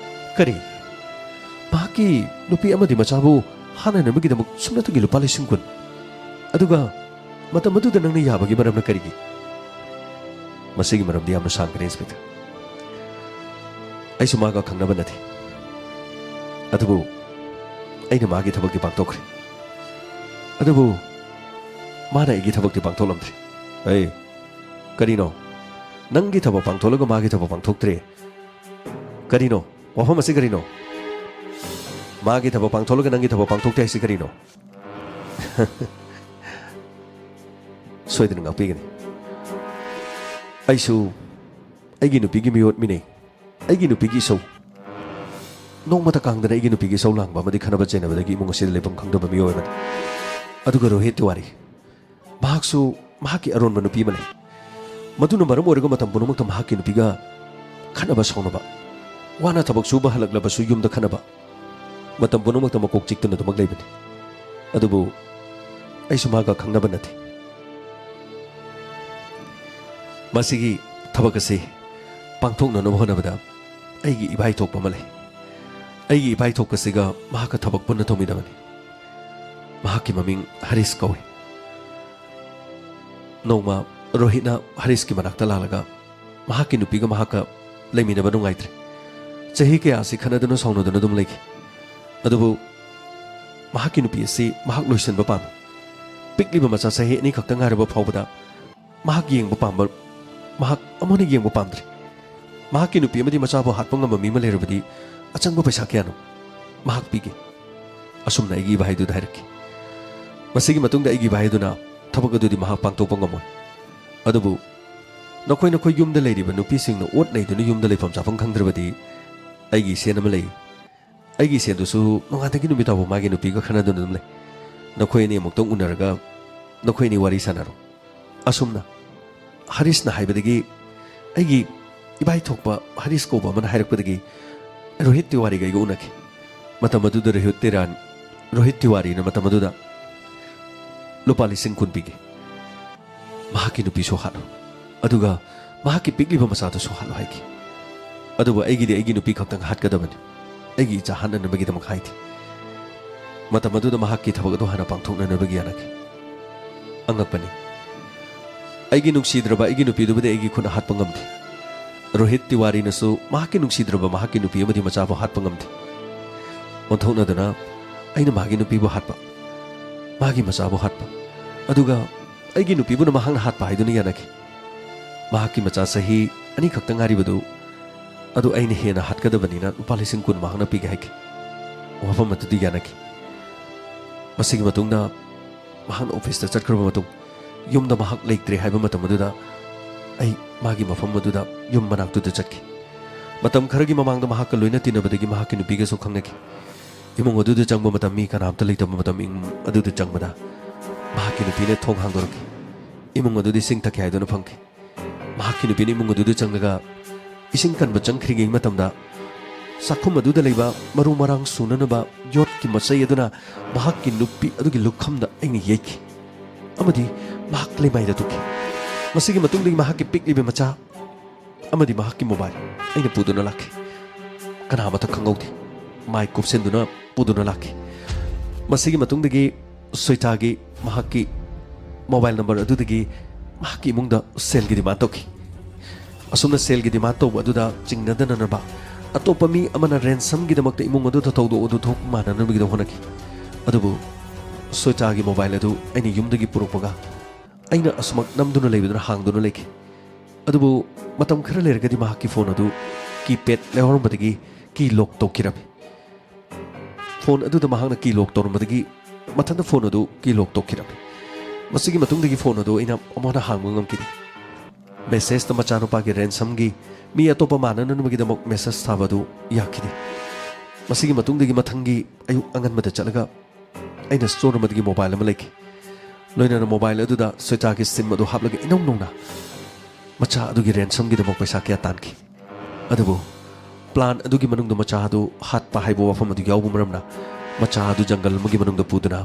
Speaker 1: ꯀꯔꯤ ꯃꯍꯥꯛꯀꯤ ꯅꯨꯄꯤ ꯑꯃꯗꯤ ꯃꯆꯥꯕꯨ ꯍꯥꯠꯅꯅꯕꯒꯤꯗꯃꯛ ꯁꯨꯞꯅꯇꯪꯒꯤ ꯂꯨꯄꯥ 10,000 ꯑꯗꯨꯒ ꯃꯇꯝ ꯑꯗꯨꯗ ꯅꯪꯅ ꯌꯥꯕꯒꯤ ꯃꯔꯝꯅ ꯀꯔꯤꯒꯤ ꯃꯁꯤꯒꯤ ꯃꯔꯝꯗꯤ ꯌꯥꯝꯅ ꯁꯥꯡꯈ꯭ꯔꯦ ꯏꯟꯁꯄꯦꯛꯇꯔ ꯑꯩꯁꯨ ꯃꯥꯒ ꯈꯪꯅꯕ ꯅꯠꯇꯦ ꯑꯗꯨꯕꯨ ꯑꯩꯅ ꯃꯥꯒꯤ ꯊꯕꯛꯇꯤ ꯄꯥꯡꯊꯣꯛꯈ꯭ꯔꯦ ꯑꯗꯨꯕꯨ ꯃꯥꯅ ꯑꯩꯒꯤ ꯊꯕꯛꯇꯤ ꯄꯥꯡꯊꯣꯛꯂꯝꯗ꯭ꯔꯦ ꯑꯩ ꯀꯔꯤꯅꯣ ꯅꯪꯒꯤ ꯊꯕꯛ ꯄꯥꯡꯊꯣꯛꯂꯒ ꯃꯥꯒꯤ ꯊꯕꯛ ꯄꯥꯡꯊꯣꯛꯇ꯭ꯔꯦ ꯀꯔꯤꯅꯣ ꯋꯥꯐꯝ ꯑꯁꯤ ꯀꯔꯤꯅꯣ ꯃꯥꯒꯤ ꯊꯕꯛ ꯄꯥꯡꯊꯣꯛꯂꯒ ꯅꯪꯒꯤ ꯊꯕꯛ ꯄꯥꯡꯊꯣꯛꯇꯦ ꯍꯥꯏꯁꯤ ꯀꯔꯤꯅꯣ ꯁꯣꯏꯗꯅ ꯉꯥꯛꯄꯤꯒꯅꯤ ꯑꯩꯁꯨ ꯑꯩꯒꯤ ꯅꯨꯄꯤꯒꯤ ꯃꯤꯑꯣꯠ ꯃꯤꯅꯩ ꯑꯩꯒꯤ ꯅꯨꯄꯤꯒꯤ ꯏꯁꯧ ꯅꯣꯡꯃꯇ ꯀꯥꯡꯗꯅ ꯑꯩꯒꯤ ꯅꯨꯄꯤꯒꯤ ꯏꯁꯧ ꯂꯥꯡꯕ ꯑꯃꯗꯤ ꯈꯟꯅꯕ ꯆꯩꯅꯕꯗꯒꯤ ꯏꯃꯨꯡ ꯑꯁꯤꯗ ꯂꯩꯐꯝ ꯈꯪꯗꯕ ꯃꯤꯑꯣꯏ ꯑꯃꯅꯤ ꯑꯗꯨꯒ ꯔꯣꯍꯤꯠ ꯇꯤꯋꯥꯔꯤ ꯃꯍꯥꯛꯁꯨ ꯃꯍꯥꯛꯀꯤ ꯑꯔꯣꯟꯕ ꯅꯨꯄꯤ ꯑꯃ ꯂꯩ ꯃꯗꯨꯅ ꯃꯔꯝ ꯑꯣꯏꯔꯒ ꯃꯇꯝ ꯄꯨꯝꯅꯃꯛꯇ ꯃꯍꯥꯛꯀꯤ ꯅꯨꯄꯤꯒ ꯈꯠꯅꯕ ꯁꯥꯎꯅꯕ ꯋꯥꯅ ꯊꯕꯛ ꯁꯨꯕ ꯍꯜꯂꯛꯂꯕꯁꯨ ꯌꯨꯝꯗ ꯈꯠꯅꯕ ꯃꯇꯝ ꯄꯨꯝꯅꯃꯛꯇ ꯃꯀꯣꯛ ꯆꯤꯛꯇꯨꯅ ꯑꯗꯨꯃꯛ ꯂꯩꯕꯅꯤ ꯑꯗꯨꯕꯨ ꯑꯩꯁꯨ ꯃꯥꯒ ꯈꯪꯅꯕ ꯅꯠꯇꯦ ꯃꯁꯤꯒꯤ ꯊꯕꯛ ꯑꯁꯤ ꯄꯥꯡꯊꯣꯛꯅꯅꯕ ꯍꯣꯠꯅꯕꯗ ꯑꯩꯒꯤ ꯏꯕꯥꯏ ꯊꯣꯛꯄ ꯑꯃ ꯂꯩ ꯑꯩꯒꯤ ꯏꯕꯥꯏ ꯊꯣꯛꯄꯁꯤꯒ ꯃꯍꯥꯛꯀ ꯊꯕꯛ ꯄꯨꯟꯅ ꯇꯧꯃꯤꯟꯅꯕꯅꯤ ꯃꯍꯥꯛꯀꯤ ꯃꯃꯤꯡ ꯍꯔꯤꯁ ꯀꯧꯏ ꯅꯣꯡꯃ ꯔꯣꯍꯤꯠꯅ ꯍꯔꯤꯁꯀꯤ ꯃꯅꯥꯛꯇ ꯂꯥꯛꯂꯒ ꯃꯍꯥꯛꯀꯤ ꯅꯨꯄꯤꯒ ꯃꯍꯥꯛꯀ ꯂꯩꯃꯤꯟꯅꯕ ꯅꯨꯡꯉꯥꯏꯇ꯭ꯔꯦ ꯆꯍꯤ ꯀꯌꯥ ꯑꯁꯤ ꯈꯟꯅꯗꯨꯅ ꯁꯥꯎꯅꯗꯨꯅ ꯑꯗꯨꯝ ꯂꯩꯈꯤ ꯑꯗꯨꯕꯨ ꯃꯍꯥꯛꯀꯤ ꯅꯨꯄꯤ ꯑꯁꯤ ꯃꯍꯥꯛ ꯂꯣꯏꯁꯤꯟꯕ ꯄꯥꯝꯃꯤ ꯄꯤꯛꯂꯤꯕ ꯃꯆꯥ ꯆꯍꯤ 2 ꯈꯛꯇ ꯉꯥꯏꯔꯕ ꯐꯥꯎꯕꯗ ꯃꯍꯥꯛ ꯌꯦꯡꯕ ꯄꯥꯝꯕ ꯃꯍꯥꯛ ꯑꯃꯨꯛ ꯌꯦꯡꯕ ꯄꯥꯝꯗ꯭ꯔꯦ ꯃꯍꯥꯛꯀꯤ ꯅꯨꯄꯤ ꯑꯃꯗꯤ ꯃꯆꯥꯕꯨ ꯍꯥꯠꯄ ꯉꯝꯕ ꯃꯤ ꯑꯃ ꯂꯩꯔꯕꯗꯤ ꯑꯆꯪꯕ ꯄꯩꯁꯥ ꯀꯌꯥꯅꯣ ꯃꯍꯥꯛ ꯄꯤꯒꯦ ꯑꯁꯨꯝꯅ ꯑꯩꯒꯤ ꯏꯕꯥꯏꯗꯨꯗ ꯍꯥꯏꯔꯛꯈꯤ ꯃꯁꯤꯒꯤ ꯃꯇꯨꯡꯗ ꯑꯩꯒꯤ ꯏꯕꯥꯏꯗꯨꯅ ꯊꯕꯛ ꯑꯗꯨꯗꯤ ꯃꯍꯥꯛ ꯄꯥꯡꯊꯣꯛꯄ ꯉꯝꯃꯣꯏ ꯑꯗꯨꯕꯨ ꯅꯈꯣꯏ ꯌꯨꯝꯗ ꯂꯩꯔꯤꯕ ꯅꯨꯄꯤꯁꯤꯡꯅ ꯑꯣꯠ ꯅꯩꯗꯨꯅ ꯌꯨꯝꯗ ꯂꯩꯐꯝ ꯆꯥꯐꯝ ꯈꯪꯗ꯭ꯔꯕꯗꯤ ꯑꯩꯒꯤ ꯁꯦꯟ ꯑꯃ ꯂꯩ ꯑꯩꯒꯤ ꯁꯦꯟꯗꯨꯁꯨ ꯅꯣꯡꯉꯥꯟꯗꯒꯤ ꯅꯨꯃꯤꯠ ꯐꯥꯎꯕ ꯃꯥꯒꯤ ꯅꯨꯄꯤꯒ ꯈꯟꯅꯗꯨꯅ ꯑꯗꯨꯝ ꯂꯩ ꯅꯈꯣꯏ ꯑꯅꯤ ꯑꯃꯨꯛꯇꯪ ꯎꯅꯔꯒ ꯅꯈꯣꯏ ꯑꯅꯤ ꯋꯥꯔꯤ ꯁꯥꯟꯅꯔꯣ ꯑꯁꯨꯝꯅ ꯍꯔꯤꯁꯅ ꯍꯥꯏꯕꯗꯒꯤ ꯑꯩꯒꯤ ꯏꯕꯥꯏ ꯊꯣꯛꯄ ꯍꯔꯤꯁ ꯀꯧꯕ ꯑꯃꯅ ꯍꯥꯏꯔꯛꯄꯗꯒꯤ ꯔꯣꯍꯤꯠ ꯇꯤꯋꯥꯔꯤꯒ ꯑꯩꯒ ꯎꯅꯈꯤ ꯃꯇꯝ ꯑꯗꯨꯗ ꯔꯣꯍꯤꯠ ꯇꯤꯋꯥꯔꯤꯅ ꯃꯇꯝ ꯑꯗꯨꯗ ꯂꯨꯄꯥ 10,000 ꯄꯤꯒꯦ ꯃꯍꯥꯛꯀꯤ ꯅꯨꯄꯤꯁꯨ ꯍꯥꯠꯂꯨ ꯑꯗꯨꯒ ꯃꯍꯥꯛꯀꯤ ꯄꯤꯛꯂꯤꯕ ꯃꯆꯥꯗꯨꯁꯨ ꯍꯥꯠꯂꯨ ꯍꯥꯏꯈꯤ ꯑꯗꯨꯕꯨ ꯑꯩꯒꯤꯗꯤ ꯑꯩꯒꯤ ꯅꯨꯄꯤ ꯈꯛꯇꯪ ꯍꯥꯠꯀꯗꯕꯅꯤ ꯑꯩꯒꯤ ꯏꯆꯥ ꯍꯥꯠꯅꯅꯕꯒꯤꯗꯃꯛ ꯍꯥꯏꯈꯤ ꯃꯇꯝ ꯑꯗꯨꯗ ꯃꯍꯥꯛꯀꯤ ꯊꯕꯛ ꯑꯗꯨ ꯍꯥꯟꯅ ꯄꯥꯡꯊꯣꯛꯅꯅꯕꯒꯤ ꯌꯥꯅꯈꯤ ꯑꯉꯛꯄꯅꯤ ꯑꯩꯒꯤ ꯅꯨꯡꯁꯤꯗ꯭ꯔꯕ ꯑꯩꯒꯤ ꯅꯨꯄꯤꯗꯨꯕꯨꯗꯤ ꯑꯩꯒꯤ ꯈꯨꯠꯅ ꯍꯥꯠꯄ ꯉꯝꯗꯦ ꯔꯣꯍꯤꯠ ꯇꯤꯋꯥꯔꯤꯅꯁꯨ ꯃꯍꯥꯛꯀꯤ ꯅꯨꯡꯁꯤꯗ꯭ꯔꯕ ꯃꯍꯥꯛꯀꯤ ꯅꯨꯄꯤ ꯑꯃꯗꯤ ꯃꯆꯥꯕꯨ ꯍꯥꯠꯄ ꯉꯝꯗꯦ ꯑꯣꯟꯊꯣꯛꯅꯗꯨꯅ ꯑꯩꯅ ꯃꯥꯒꯤ ꯅꯨꯄꯤꯕꯨ ꯍꯥꯠꯄ ꯃꯥꯒꯤ ꯃꯆꯥꯕꯨ ꯍꯥꯠꯄ ꯑꯗꯨꯒ ꯑꯩꯒꯤ ꯅꯨꯄꯤꯕꯨꯅ ꯃꯍꯥꯛꯅ ꯍꯥꯠꯄ ꯍꯥꯏꯗꯨꯅ ꯌꯥꯅꯈꯤ ꯃꯍꯥꯛꯀꯤ ꯃꯆꯥ ꯆꯍꯤ 2 ꯈꯛꯇ ꯉꯥꯏꯔꯤꯕꯗꯨ ꯑꯗꯨ ꯑꯩꯅ ꯍꯦꯟꯅ ꯍꯥꯠꯀꯗꯕꯅꯤꯅ ꯂꯨꯄꯥ 10,000 ꯃꯍꯥꯛꯅ ꯄꯤꯒꯦ ꯍꯥꯏꯈꯤ ꯋꯥꯐꯝ ꯑꯗꯨꯗꯤ ꯌꯥꯅꯈꯤ ꯃꯁꯤꯒꯤ ꯃꯇꯨꯡꯗ ꯃꯍꯥꯛꯅ ꯑꯣꯐꯤꯁꯇ ꯆꯠꯈ꯭ꯔꯕ ꯃꯇꯨꯡ ꯌꯨꯝꯗ ꯃꯍꯥꯛ ꯂꯩꯇ꯭ꯔꯦ ꯍꯥꯏꯕ ꯃꯇꯝ ꯑꯗꯨꯗ ꯑꯩ ꯃꯥꯒꯤ ꯃꯐꯝ ꯑꯗꯨꯗ ꯌꯨꯝ ꯃꯅꯥꯛꯇꯨꯗ ꯆꯠꯈꯤ ꯃꯇꯝ ꯈꯔꯒꯤ ꯃꯃꯥꯡꯗ ꯃꯍꯥꯛꯀ ꯂꯣꯏꯅ ꯇꯤꯟꯅꯕꯗꯒꯤ ꯃꯍꯥꯛꯀꯤ ꯅꯨꯄꯤꯒꯁꯨ ꯈꯪꯅꯈꯤ ꯏꯃꯨꯡ ꯑꯗꯨꯗ ꯆꯪꯕ ꯃꯇꯝ ꯃꯤ ꯀꯅꯥꯝꯇ ꯂꯩꯇꯕ ꯃꯇꯝ ꯑꯗꯨꯗ ꯆꯪꯕꯗ ꯃꯍꯥꯛꯀꯤ ꯅꯨꯄꯤꯅ ꯊꯣꯡ ꯍꯥꯡꯗꯣꯔꯛꯈꯤ ꯏꯃꯨꯡ ꯑꯗꯨꯗ ꯏꯁꯤꯡ ꯊꯛꯀꯦ ꯍꯥꯏꯗꯨꯅ ꯐꯪꯈꯤ ꯃꯍꯥꯛꯀꯤ ꯅꯨꯄꯤꯅ ꯏꯃꯨꯡ ꯑꯗꯨꯗ ꯆꯪꯂꯒ ꯏꯁꯤꯡ ꯀꯟꯕ ꯆꯪꯈ꯭ꯔꯤꯉꯩ ꯃꯇꯝꯗ ꯆꯥꯛꯈꯨꯝ ꯑꯗꯨꯗ ꯂꯩꯕ ꯃꯔꯨ ꯃꯔꯥꯡ ꯁꯨꯅꯅꯕ ꯌꯣꯠꯀꯤ ꯃꯆꯩ ꯑꯗꯨꯅ ꯃꯍꯥꯛꯀꯤ ꯅꯨꯄꯤ ꯑꯗꯨꯒꯤ ꯂꯨꯈꯝꯗ ꯑꯩꯅ ꯌꯩꯈꯤ ꯑꯃꯗꯤ ꯃꯍꯥꯛ ꯂꯩꯃꯥꯏꯗ ꯇꯨꯈꯤ ꯃꯁꯤꯒꯤ ꯃꯇꯨꯡꯗꯒꯤ ꯃꯍꯥꯛꯀꯤ ꯄꯤꯛꯂꯤꯕ ꯃꯆꯥ ꯑꯃꯗꯤ ꯃꯍꯥꯛꯀꯤ ꯃꯣꯕꯥꯏꯜ ꯑꯩꯅ ꯄꯨꯗꯨꯅ ꯂꯥꯛꯈꯤ ꯀꯅꯥꯃꯠꯇ ꯈꯪꯍꯧꯗꯦ ꯃꯥꯏ ꯀꯨꯞꯁꯤꯟꯗꯨꯅ ꯄꯨꯗꯨꯅ ꯂꯥꯛꯈꯤ ꯃꯁꯤꯒꯤ ꯃꯇꯨꯡꯗꯒꯤ ꯁꯣꯏꯇꯥꯒꯤ ꯃꯍꯥꯛꯀꯤ ꯃꯣꯕꯥꯏꯜ ꯅꯝꯕꯔ ꯑꯗꯨꯗꯒꯤ ꯃꯍꯥꯛꯀꯤ ꯏꯃꯨꯡꯗ ꯁꯦꯜꯒꯤ ꯗꯤꯃꯥꯟ ꯇꯧꯈꯤ ꯑꯁꯨꯝꯅ ꯁꯦꯜꯒꯤ ꯗꯤꯃꯥꯟ ꯇꯧꯕ ꯑꯗꯨꯗ ꯆꯤꯡꯅꯗꯅꯅꯕ ꯑꯇꯣꯞꯄ ꯃꯤ ꯑꯃꯅ ꯔꯦꯟꯁꯝꯒꯤꯗꯃꯛꯇ ꯏꯃꯨꯡ ꯑꯗꯨꯗ ꯊꯧꯗꯣꯛ ꯑꯗꯨ ꯊꯣꯛ ꯃꯥꯟꯅꯅꯕꯒꯤꯗꯃꯛ ꯍꯣꯠꯅꯈꯤ ꯑꯗꯨꯕꯨ ꯁꯣꯏꯇꯥꯒꯤ ꯃꯣꯕꯥꯏꯜ ꯑꯗꯨ ꯑꯩꯅ ꯌꯨꯝꯗꯒꯤ ꯄꯨꯔꯛꯄꯒ ꯑꯩꯅ ꯑꯁꯨꯃꯛ ꯅꯝꯗꯨꯅ ꯂꯩꯕꯗꯨꯅ ꯍꯥꯡꯗꯨꯅ ꯂꯩꯈꯤ ꯑꯗꯨꯕꯨ ꯃꯇꯝ ꯈꯔ ꯂꯩꯔꯒꯗꯤ ꯃꯍꯥꯛꯀꯤ ꯐꯣꯟ ꯑꯗꯨ ꯀꯤꯄꯦꯗ ꯂꯩꯍꯧꯔꯝꯕꯗꯒꯤ ꯀꯤ ꯂꯣꯛ ꯇꯧꯈꯤꯔꯝꯃꯤ ꯐꯣꯟ ꯑꯗꯨꯗ ꯃꯍꯥꯛꯅ ꯀꯤ ꯂꯣꯛ ꯇꯧꯔꯝꯕꯗꯒꯤ ꯃꯊꯟꯇ ꯐꯣꯟ ꯑꯗꯨ ꯀꯤ ꯂꯣꯛ ꯇꯧꯈꯤꯔꯝꯃꯤ ꯃꯁꯤꯒꯤ ꯃꯇꯨꯡꯗꯒꯤ ꯐꯣꯟ ꯑꯗꯨ ꯑꯩꯅ ꯑꯃꯨꯛ ꯍꯥꯡꯕ ꯉꯝꯈꯤꯗꯦ ꯃꯦꯁꯦꯖꯇ ꯃꯆꯥꯅꯨꯄꯥꯒꯤ ꯔꯦꯟꯁꯝꯒꯤ ꯃꯤ ꯑꯇꯣꯞꯄ ꯃꯥꯟꯅꯅꯕꯒꯤꯗꯃꯛ ꯃꯦꯁꯦꯖ ꯊꯥꯕ ꯑꯗꯨ ꯌꯥꯈꯤꯗꯦ ꯃꯁꯤꯒꯤ ꯃꯇꯨꯡꯗꯒꯤ ꯃꯊꯪꯒꯤ ꯑꯌꯨꯛ ꯑꯉꯟꯕꯗ ꯆꯠꯂꯒ ꯑꯩꯅ ꯁ꯭ꯇꯣꯔ ꯑꯃꯗꯒꯤ ꯃꯣꯕꯥꯏꯜ ꯑꯃ ꯂꯩꯈꯤ ꯂꯣꯏꯅꯅ ꯃꯣꯕꯥꯏꯜ ꯑꯗꯨꯗ ꯁꯣꯏꯇꯥꯒꯤ ꯁꯤꯝ ꯑꯗꯨ ꯍꯥꯞꯂꯒ ꯏꯅꯧ ꯅꯧꯅ ꯃꯆꯥ ꯑꯗꯨꯒꯤ ꯔꯦꯟꯁꯝꯒꯤꯗꯃꯛ ꯄꯩꯁꯥ ꯀꯌꯥ ꯇꯥꯟꯈꯤ ꯑꯗꯨꯕꯨ ꯄ꯭ꯂꯥꯟ ꯑꯗꯨꯒꯤ ꯃꯅꯨꯡꯗ ꯃꯆꯥ ꯑꯗꯨ ꯍꯥꯠꯄ ꯍꯥꯏꯕ ꯋꯥꯐꯝ ꯑꯗꯨ ꯌꯥꯎꯕ ꯃꯔꯝꯅ ꯃꯆꯥ ꯑꯗꯨ ꯖꯪꯒꯜ ꯑꯃꯒꯤ ꯃꯅꯨꯡꯗ ꯄꯨꯗꯨꯅ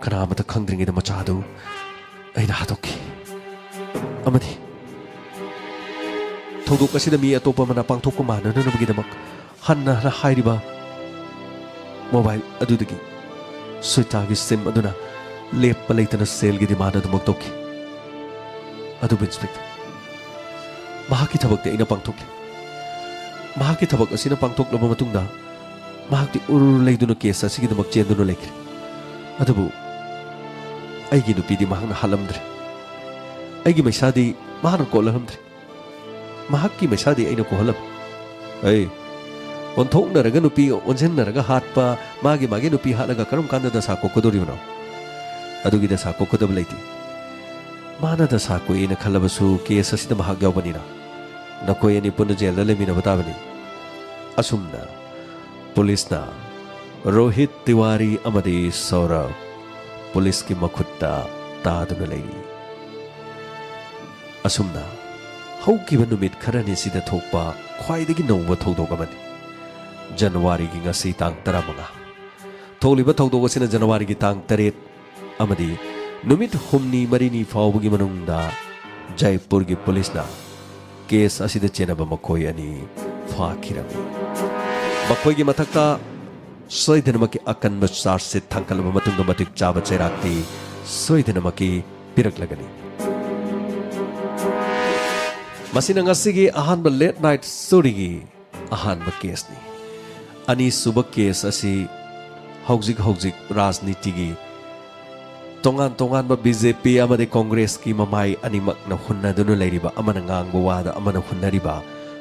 Speaker 1: ꯀꯅꯥꯃꯠꯇ ꯈꯪꯗ꯭ꯔꯤꯉꯩꯗ ꯃꯆꯥ ꯑꯗꯨ ꯑꯩꯅ ꯍꯥꯠꯇꯣꯛꯈꯤ ꯑꯃꯗꯤ ꯊꯧꯗꯣꯛ ꯑꯁꯤꯗ ꯃꯤ ꯑꯇꯣꯞꯄ ꯑꯃꯅ ꯄꯥꯡꯊꯣꯛꯄ ꯃꯥꯟꯅꯅꯕꯒꯤꯗꯃꯛ ꯍꯟꯅ ꯍꯥꯏꯔꯤꯕ ꯃꯣꯕꯥꯏꯜ ꯑꯗꯨꯗꯒꯤ ꯁꯣꯏꯇꯥꯒꯤ ꯁꯤꯝ ꯑꯗꯨꯅ ꯂꯦꯞꯄ ꯂꯩꯇꯅ ꯁꯦꯜꯒꯤ ꯗꯤꯃꯥꯟ ꯑꯗꯨꯃꯛ ꯇꯧꯈꯤ ꯑꯗꯨꯕꯨ inspector mahaki tabak te ina pangtok mahaki tabak asina pangtok laba matungda mahaki urur leiduna kesa sige damak chenduna lekre adabu aigi nupi di mahakna halamdre aigi maisadi mahana kolahamdre mahaki maisadi aina ko halam ai onthoknaraga nupi onjennaraga hatpa magi nupi halaga karam kanda da sako kodoribno adugi da sako kodab leiti mana da sako ina khalabasu case asida mahak yawbanina nakoi ani punna jail da lemina batabani asumna police na Rohit Tiwari amadi Saurabh police ki makhutta taduna lei asumna haukiba numit kharani sida thokpa khwaidagi nouba thodok amani January gi ngasi tang 15 tholiba thodok asina January gi tang 3 amadi numit humni marini fawbugi manungda Jaipur gi police na case asida chenaba makoi ani fakhirami makoi gi mathakta soidenamaki akanba charge se thankalaba matungda matik chaba cherakti soidenamaki piraklagani masina ngasigi ahanba late night story gi ahanba case ni ani suba case asi hojik rajniti gi tongan ba BJP amade Congress ki mamai animak na hunna dunu leiriba amana ngangba wada amana hunnariba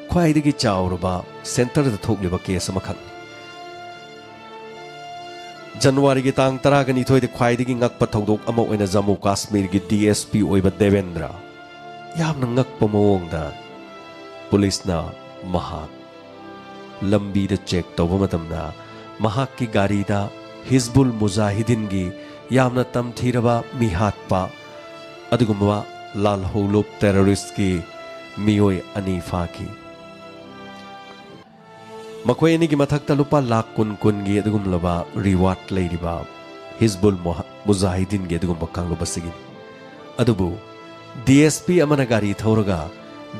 Speaker 1: khwaidagi chawruba center da thokliba case amakhan January gi tang 12 de khwaidagi ngakpa thodok ama oina Jammu Kashmir gi DSP oiba Devendra yamna ngakpa mawongda police na mahak lambi da check tawba matamna mahak ki gari da Hizbul Mujahidin gi yamna tamthiraba mihatpa adugumba lal holop terrorist ki miyoi anifa ki makoi ani gi mathakta lupa lakh kun gi adugumlaba reward leiriba Hizbul Mujahidin gi adugumba kangloba sigin adubu DSP amana gari thoraga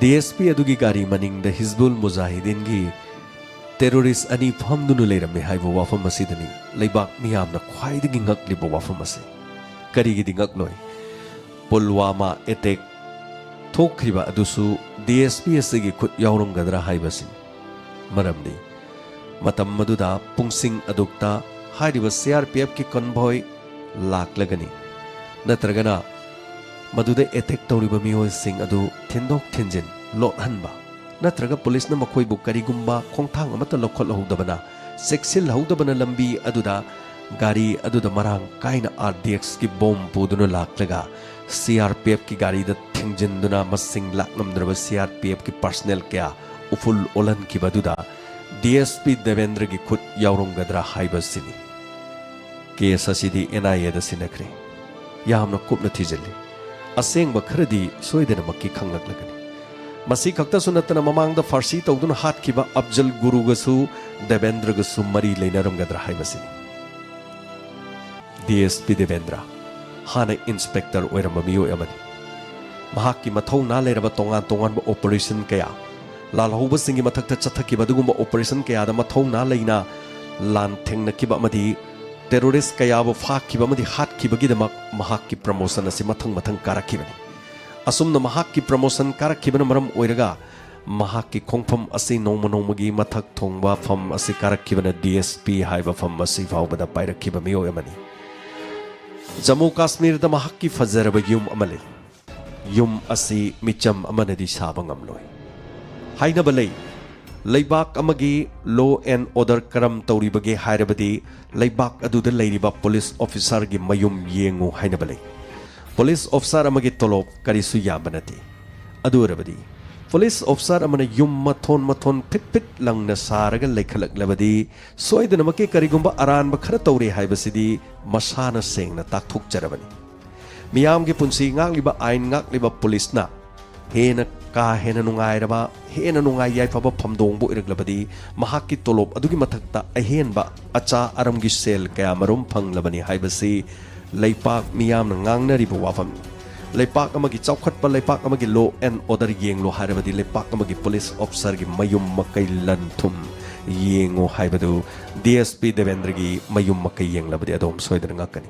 Speaker 1: DSP adugi gari maning da Hizbul Mujahidin gi terrorist ani famdunu leirame haibo wafam asidani leibak miyamna khwaidagi ngakliba wafam ase karigi di ngakloi Pulwama attack thokriba adusu DSP asigi khut yaurungadra haibasin maramdi matam maduda pungsing adukta hairiba CRPF ki convoy laklagani natragana maduda attack tawriba miyoi sing adu thindok thinjin lothanba natraga police na makoi bu karigumba khongthang amata lokhol hodabana sexil hodabana lambi aduda gari aduda marang kaina RDX ki bomb puduna laklaga CRPF ki gari da thingjinduna masing laknamdraba CRPF ki personnel kya uful olan ki baduda DSP Devendra ki khut yaurungadra haibasini case asidi NIA da sinakre yamna kupna thijali asengba kharadi soidena makki khanglaklagani masi khakta sunatana mamangda farsi tawduna hatkiba Afzal Guru gasu Devendra gasu mari leinaramgadra haibasini DSP Devendra hana inspector oiramba miyo amani mahakki mathau na leiraba tongan ba operation kaya lalhauba singi mathakta chathaki badugumba operation kaya da mathau na leina lan thengna kiba amadi terrorist kaya bo fakkiba amadi hatkiba gidamak mahakki promotion asi mathang karakibani asumna mahakki promotion karakibana maram oiraga mahakki khongpham asi nongmagi mathak thongba pham asi karakibana DSP haiba pham asi faubada pairakkiba miyo amani Jammu Kashmir da mahakki fajaraba yum amale yum asi micham amanadi sabangamloi haina balai leibak amagi law and order karam tawribage hairabadi leibak aduda leiriba police officer gi mayum yengu haina balai police officer amagi tolop karisu yabanati adurabadi police officer amana yum mathon pit langna saraga lekhalak labadi soidana make karigumba aran ba khara tawre haibasidi masana sengna takthuk jarabani miyam gi punsi ngangliba ain ngakliba police na hena ka hena nungairaba hena nungai yai faba phamdong bo iraglabadi mahakki tolop adugi mathakta ahenba acha aram gi sel kaya marum phanglabani haibasi leipak miyam na ngangnariba wafam leipak amagi chawkhatpa leipak amagi law and order yenglo hairabadi leipak amagi police officer gi mayum makai lanthum yengo haibadu DSP Devendra gi mayum makai yenglabadi adom soidar ngakani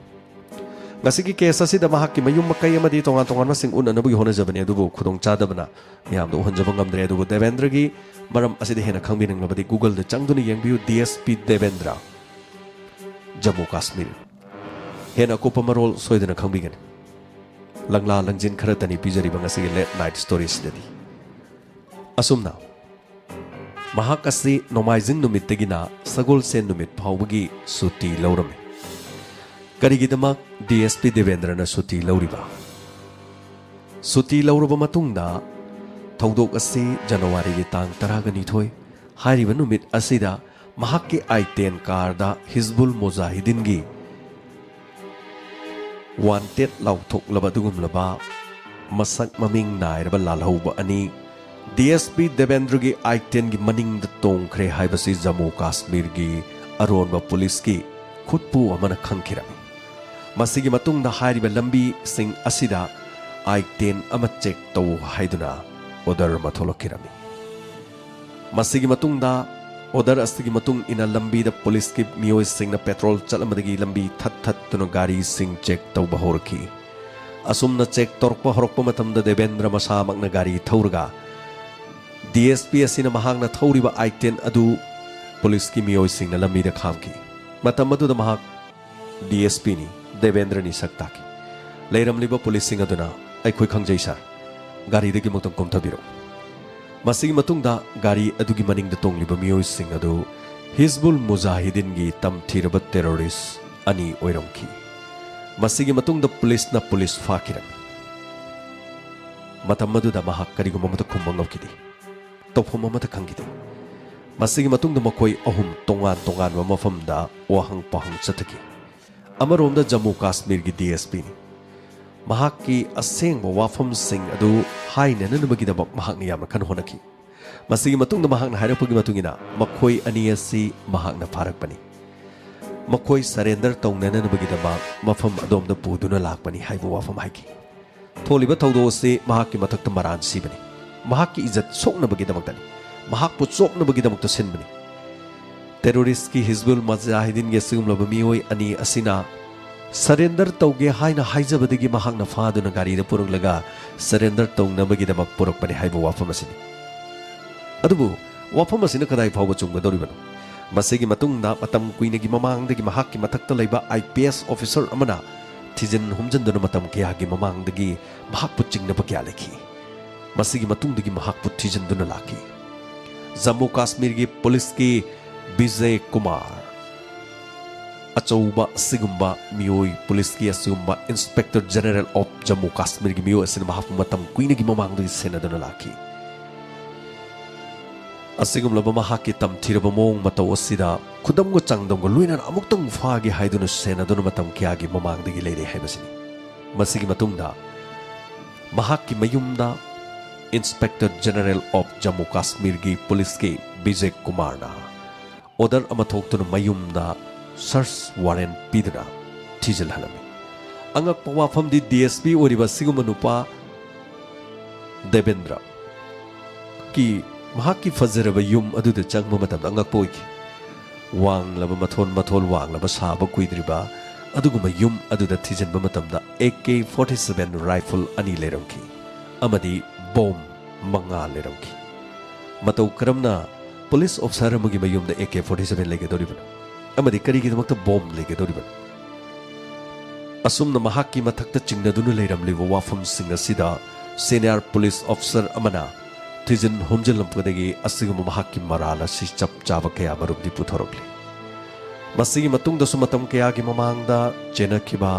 Speaker 1: ngasi ki case asida mahak ki mayum makai amadi tongan tongan masing unanabu gi honajabani adubu khudong chadabana yam do honjaba ngamdre adubu Devendra gi maram asida hena khangbining labadi Google de changduni yengbiu DSP Devendra Jammu Kashmir hena ko pamarol soidana khangbigan langla langjin kharatani pijari bangasi late night stories dadi asumna mahak asi nomaijing numit tegina sagol sen numit phawbagi suti laurame karigidamak DSP Devendra na suti lauriba suti lauraba matungda thaudok asi January gi tang 12 hairiba numit asida mahak ki I-10 car da Hizbul Mujahidin gi wanted lauthok laba dugum laba masak maming nairaba lalhauba ani DSP Devendra gi I-10 gi maning da tongkhre haibasi Jammu Kashmir gi aronba police ki khutpu amana khangkhirami masigi matungda hairiba lambi sing asida I-10 ama check taw haiduna order ma tholokirami masigi matungda order astigi matung ina lambi da police ki miyoi sing na petrol chalamadagi lambi that tunu gari sing check taw bahorki asumna check torpa horokpa matamda Devendra masamak na gari thaurga DSP asina mahakna thauriba I-10 adu police ki miyoi sing na lambi da khamki matam adu da mahak DSP ni Devendra ni saktaki leiramliba police sing aduna aikhoi khangjai sar gari dagi motong komthabiro masigi matungda gari adugi maning da tongliba miyoi sing adu Hizbul Mujahidin gi tamthiraba terrorist ani oiromki masigi matungda police na police fakiram matam maduda mahak kariguma mata khumbang ngokidi tophom amata khangide masigi matungda makoi ahum tongan tongan wa mafamda wahang pahang chataki amaromda Jammu Kashmir gi DSP ni mahak ki asengba wafam sing adu haina nanabagi dabak mahak ni yamna kan honaki masigi matungda mahak na hairapagi matungina makhoi ani asi mahak na farakpani makhoi surrender tongna nanabagi dabak mafam adomda puduna lakpani haibu wafam haiki tholiba thaudo se mahak ki mathakta maran sibani mahak ki izzat soknabagi dabaktani mahak pu soknabagi dabakta sinbani terrorist ki Hizbul Mujahidin ge sugumlaba miyoi ani asina surrender tauge haina haijabadagi mahakna faduna gari da puruglaga surrender taungnabagi damak purukpani haibu wafam asini adubu wafam asina kadai phawba chunggadoribano masigi matungda matam kuinagi mamangdagi mahakki mathakta laiba IPS officer amana thijin humjanduna matam kiyagi mamangdagi mahakpu chingnaba kya lekhi masigi matungdagi mahakpu thijanduna laki Jammu Kashmir gi police ki Vijay Kumar achauba sigumba miyoi police ki asumba Inspector General of Jammu Kashmir gi miyoi asin mahak matam kuinagi mamangdagi senaduna laki asigum laba mahak ki tamthiraba mong mataw asida khudamgo changdamgo luinan amuktang fagi haiduna senaduna matam kiyagi mamangdagi leire haibasini masigi matungda mahak ki mayumda Inspector General of Jammu Kashmir gi police ki Vijay Kumar na order amathoktu mayumda search warrant piduna thijal halami angak pawafam di DSP oriba siguma nupa Devendra ki mahaki fazaraba yum aduda changma matam angak poiki wang laba mathol wang laba saba kuidriba aduguma yum aduda thijanba matamda AK-47 rifle ani leramki amadi bomb manga leramki matau karamna police officer amagi mayumda AK-47 legedoribana amadi karigidmakta bomb legedoribana asumna mahaki mathakta chingnaduna leiramliba wafam sing asida senior police officer amana thijin homjalampadagi asiguma mahaki marala si chap chaba kaya marubdi puthorokli masigi matungda sumatam kaya gi mamangda chenakhiba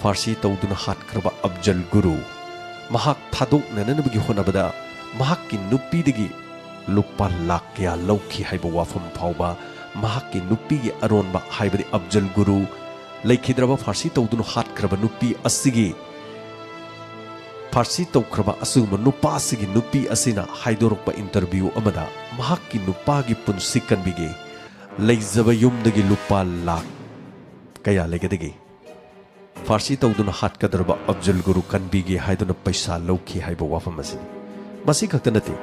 Speaker 1: farsi tawduna hatkraba Afzal Guru mahak thadok nananabagi honabada mahakki nupidagi lupa lakh kaya lawki haiba wafam phawba mahakki nupigi aronba haibadi Afzal Guru leikidraba farsi tawduna hatkraba nupi asigi farsi tawkraba asugma nupa asigi nupi asina haidorokpa interview amada mahakki nupagi punsi kanbige leizaba yumdagi lupa lakh kaya legedagi farsi tawduna hatkadraba Afzal Guru kanbige haiduna paisa lawki haiba wafam asini masi khakta nate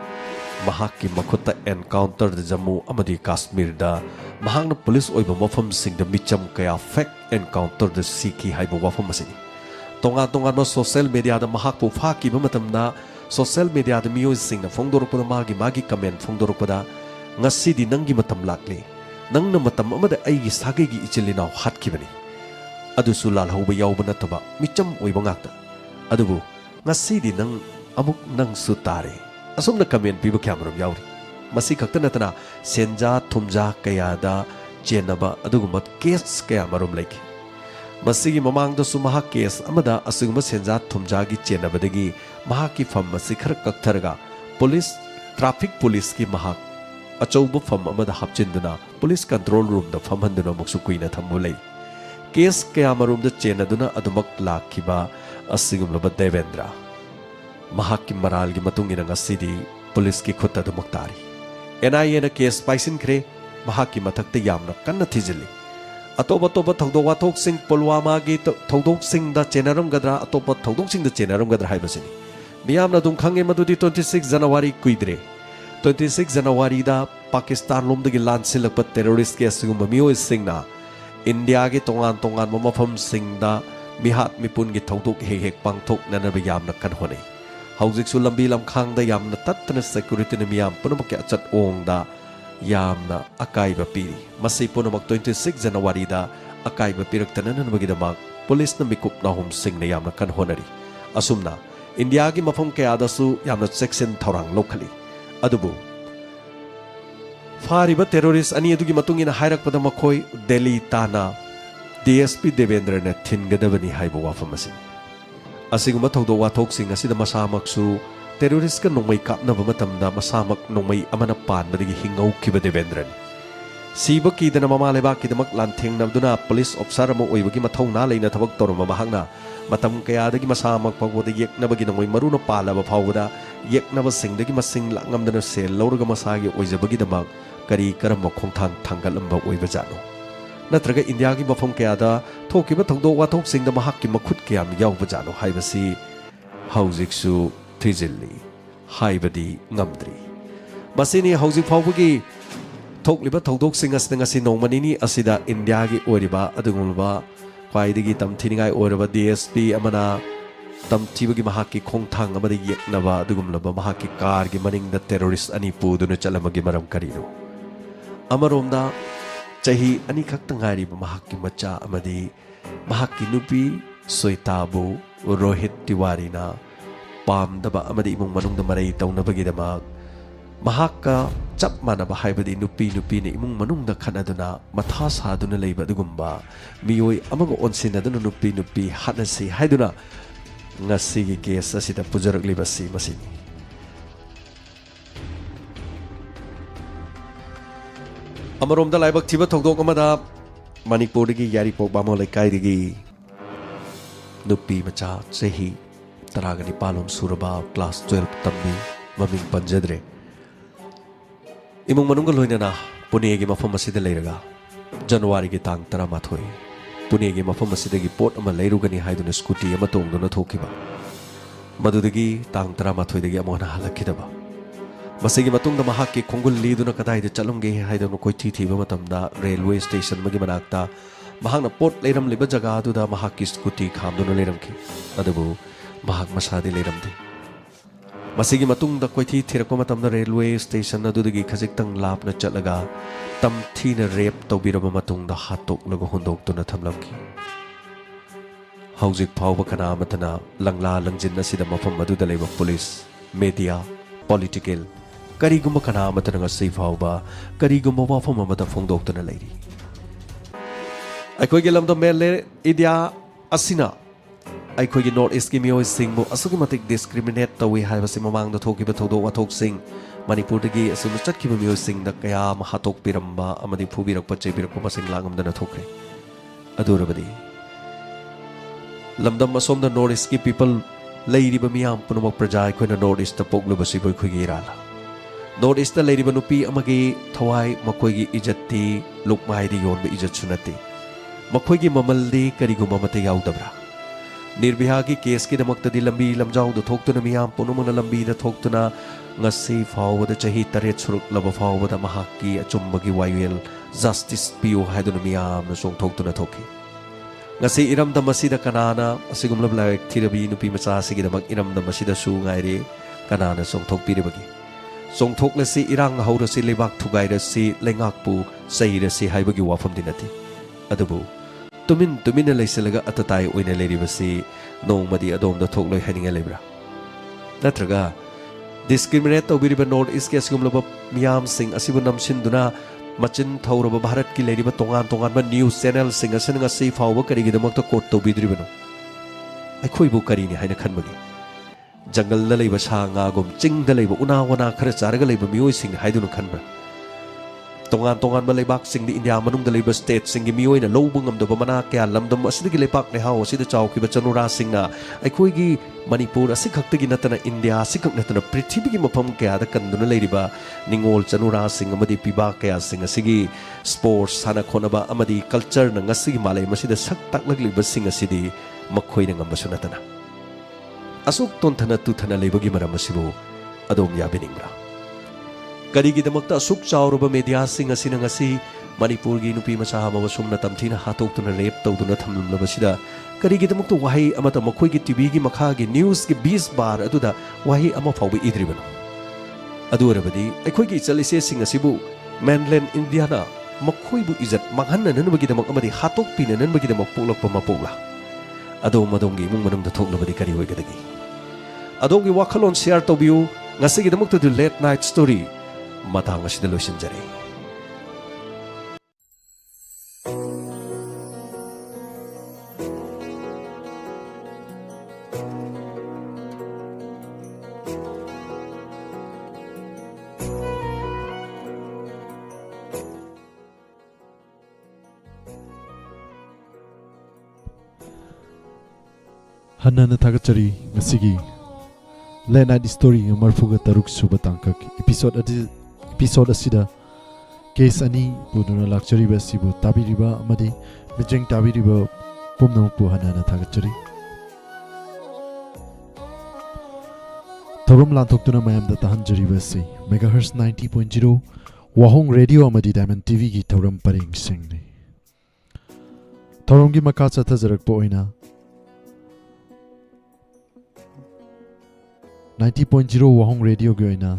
Speaker 1: mahakki makhutta encounter da Jammu amadi Kashmir da mahang na police oiba mafam sing da micham kaya fact encounter da siki haiba wafam masini tonga ma social media da mahak pu phaki ba matam na social media da miyoi sing na phongdorok pada magi comment phongdorok pada ngasi di nangi matam lakle nang na matam amada aigi sagai gi ichilina hatki bani adu sulal hauba yauba nataba micham oiba ngakta adubu ngasi di nang amuk nang su tare asomna comment piba kyamaram yauri masi khakta natana senja thumja kaya da chenaba adugumba case kaya marum laiki masigi mamang da sumaha case amada asuguma senja thumja gi chenabadagi mahaki fam masi khar kaktharaga police traffic police ki mahak achouba fam amada hapchinduna police control room da famhanduna muksu kuina thamulai case kaya marum da chenaduna adumak lakhiba asigumlaba Devendra mahaki maral gi matungina ngasidi police ki khutta adumak tari NIA na case paisin kre mahaki mathakta yamna kanna thijili atoba thodok wathok sing Pulwama gi thodok sing da chenaram gadra atoba thodok sing da chenaram gadra haibasini miyamna dum khange madudi 26 January kuidre 26 January da Pakistan lomdagi lansilakpa terrorist ke asugumba miyoi singna India gi tongan mafam sing da mihat mipun gi thodok hek pangthok nanaba yamna kan honei hauzik su lambi lamkhang da yamna tatna security na miyam punamak achat ong da yamna akai ba piri masi punamak 26 January da akai ba piraktana nan bagidamag police na mikup na hum sing na yamna kan honari asumna India gi mafam kaya da su yamna section thorang locally adubu fariba terrorist ani adugi matungina hairak pada makhoi Delhi tana DSP Devendra na thingadabani haiba wafamasi asiguma thodok wathok sing asida masamaksu terrorist ka nongmai kapnaba matamda masamak nongmai amana panbadagi hingau kiba Devendra siba kidana mama leba kidamak lanthengnabduna police officer amo oibagi mathongna leina thabak torma mahangna matam kayadagi masamak pagwada yeknabagi nongmai maruna palaba phawda yeknaba singdagi masing langamdana sel lawraga masagi oijabagi damak kari karamba khongthang thangalamba oibajano natraga India gi mafam kayada thokiba thodok wathok singda mahakki makhut kayam yaubajano haibasi haujiksu thijilli haibadi ngamdri masini haujik phawbagi thokliba thodok sing asna ngasi nongmanini asida India gi oiriba adugulba kwaidagi tamthiningai oiraba DSP amana tamthibagi mahakki khongthang amada yeknaba adugumlaba mahakki car gi maningda terrorist ani puduna chalamagi maram karino amaromda chahi ani khakta ngairiba mahakki macha amadi mahakki nupi Soitabu Rohit Tiwari na pamdaba amadi imong manungda maray tawnabagidama mahakka chap manaba haibadi nupi ni imong manungda khanaduna matha saduna leiba dugumba miyoi amaga onsinaduna nupi hanasi haiduna ngasi gi case asida pujarakliba si masini amarom da laibak thiba thodok amada Manipur gi Yaripok bamo laikai gi nupi macha chehi taragani palom suraba class 12 tammi maming panjadre imong manunggal hoinana Pune gi mafam asida leiraga January gi tang 13 Pune gi mafam asida gi port ama leirugani haiduna scooty ama tongduna thokiba madudagi tang 13 dagi amona halakidaba masigi matungda mahakki khongul liduna kadaida chalumge haiduna koi thiba matamda railway station magi manakta mahakna port leiram liba jaga aduda mahakki scooty khamduna leiramki adubu mahak masadi leiramdi masigi matungda koi thirakpa matamda railway station adudagi khajiktang lapna chatlaga tamthina rape tawbiraba matungda hatok laga hondoktuna thamlamki haujik phawba kana matana langla langjin asida mafam aduda leiba police media political karigumba kana matana ngasai phawba karigumba wafam amada phongdoktuna leiri aikoi gelamda mele India asina aikoi gi North East gi miyoi singbu asugi matik discriminate tawi haibasi mamangda thokiba thodok wathok sing Manipur dagi asum chatkiba miyoi singda kaya mahatok piramba amadi phubirakpa cheibirakpa masing langamdana thokre adurabadi lamdam asomda North East ki people leiriba miyam punamak praja aikoina North East ta poglubasi boi khoigi irala North East ta leiriba nupi amagi thawai makoigi ijatti lukmai di yonba ijat sunati makoigi mamaldi kariguma mate yaudabra Nirbhaya ki case ki damakta di lambi lamjau do thoktuna miyam punumuna lambi da thoktuna ngasi phawda chahi taret suruk laba phawda mahakki achumbagi wayel justice piyo haiduna miyamna songthoktuna thoki ngasi iramdam masida kanana asigumlab laik thirabi nupi macha asigidamak iramdam masida su ngaire kanana songthokpiribagi songthoklasi irang haurasi lebak thugairasi lengakpu sairasi haibagi wafam dinati adubu tumin leisalaga atatai oina leribasi nongmadi adomda thokloi haninga lebra natraga discriminate tawbiriba north east ke sigumlaba miyam sing asibu namsinduna machin thawraba bharat ki leriba tongan ba news channel sing asenga sei fawba karigidamakta court tawbidribano aikhoibu karini haina khanbagi jungle da leiba sa nga gom ching da leiba una wana khara charaga leiba mioi sing haiduna khanbra tongan ba leibak sing di india manung da leiba state sing gi mioi na lobung am da mana kya lamdam asidi gi lepak ne haw asida chawki ba chanura sing na aikhoi gi manipur asikhakta gi natana india asikhak natana prithvi gi mafam kya da kanduna leiriba ningol chanura sing amadi piba kya sing asigi sports sana khonaba amadi culture na ngasigi malai masida sak taklagli ba sing asidi makhoi na ngamba sunatana asuk ton thana tu thana leibagi maram asibu adom yabiningra Karigidamakta asuk chawraba media sing asina ngasi Manipur gi nupi macha hama wasumna tamthina hatoktuna rape tawduna thamlabasida karigidamakta wahi amata makhoi gi tv gi makha gi news gi 20 bar aduda wahi ama fawbi idribano adurabadi aikhoi gi chalise sing asibu mainland india na makhoi bu izat manghanna nanbagi damak amadi hatok pina nanbagi damak pulak pamapula adom gi mung manung da thoklabadi kari hoigadagi adom gi wakhalon share tawbiu ngasi gi damakta the late night story matang asida loisinjare
Speaker 2: Hanana Tagachari Masigi Late Night Story Marfuga Taruk Subatangkak episode asida case ani puduna lakchari basibu tabiriba amadi mijeng tabiriba pumno pu hanana Tagachari Thorum lantoktuna mayam da tahanjari basi megahertz 90.0 Wahong Radio amadi Diamond TV gi thorum paring singni thorum gi makatsa thajarak po oina 90.0 Wahong Radio gi oina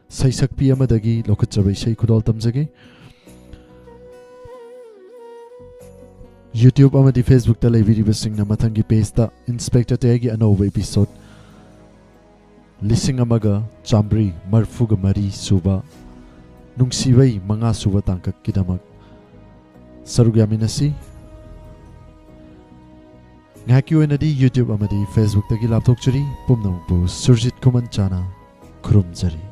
Speaker 2: Saisak pi amadagi lokachabay say kudol tamjage YouTube amadi Facebook ta live basing na mathangi page ta inspector tagi anova episode lising amaga chambri marfuga mari suba nungsibay mga suba tangkak kidamak sarugyaminasi ngaki oinadi YouTube amadi Facebook tagi laptop churi pumnong po Surjit Kumanchana Kurumjari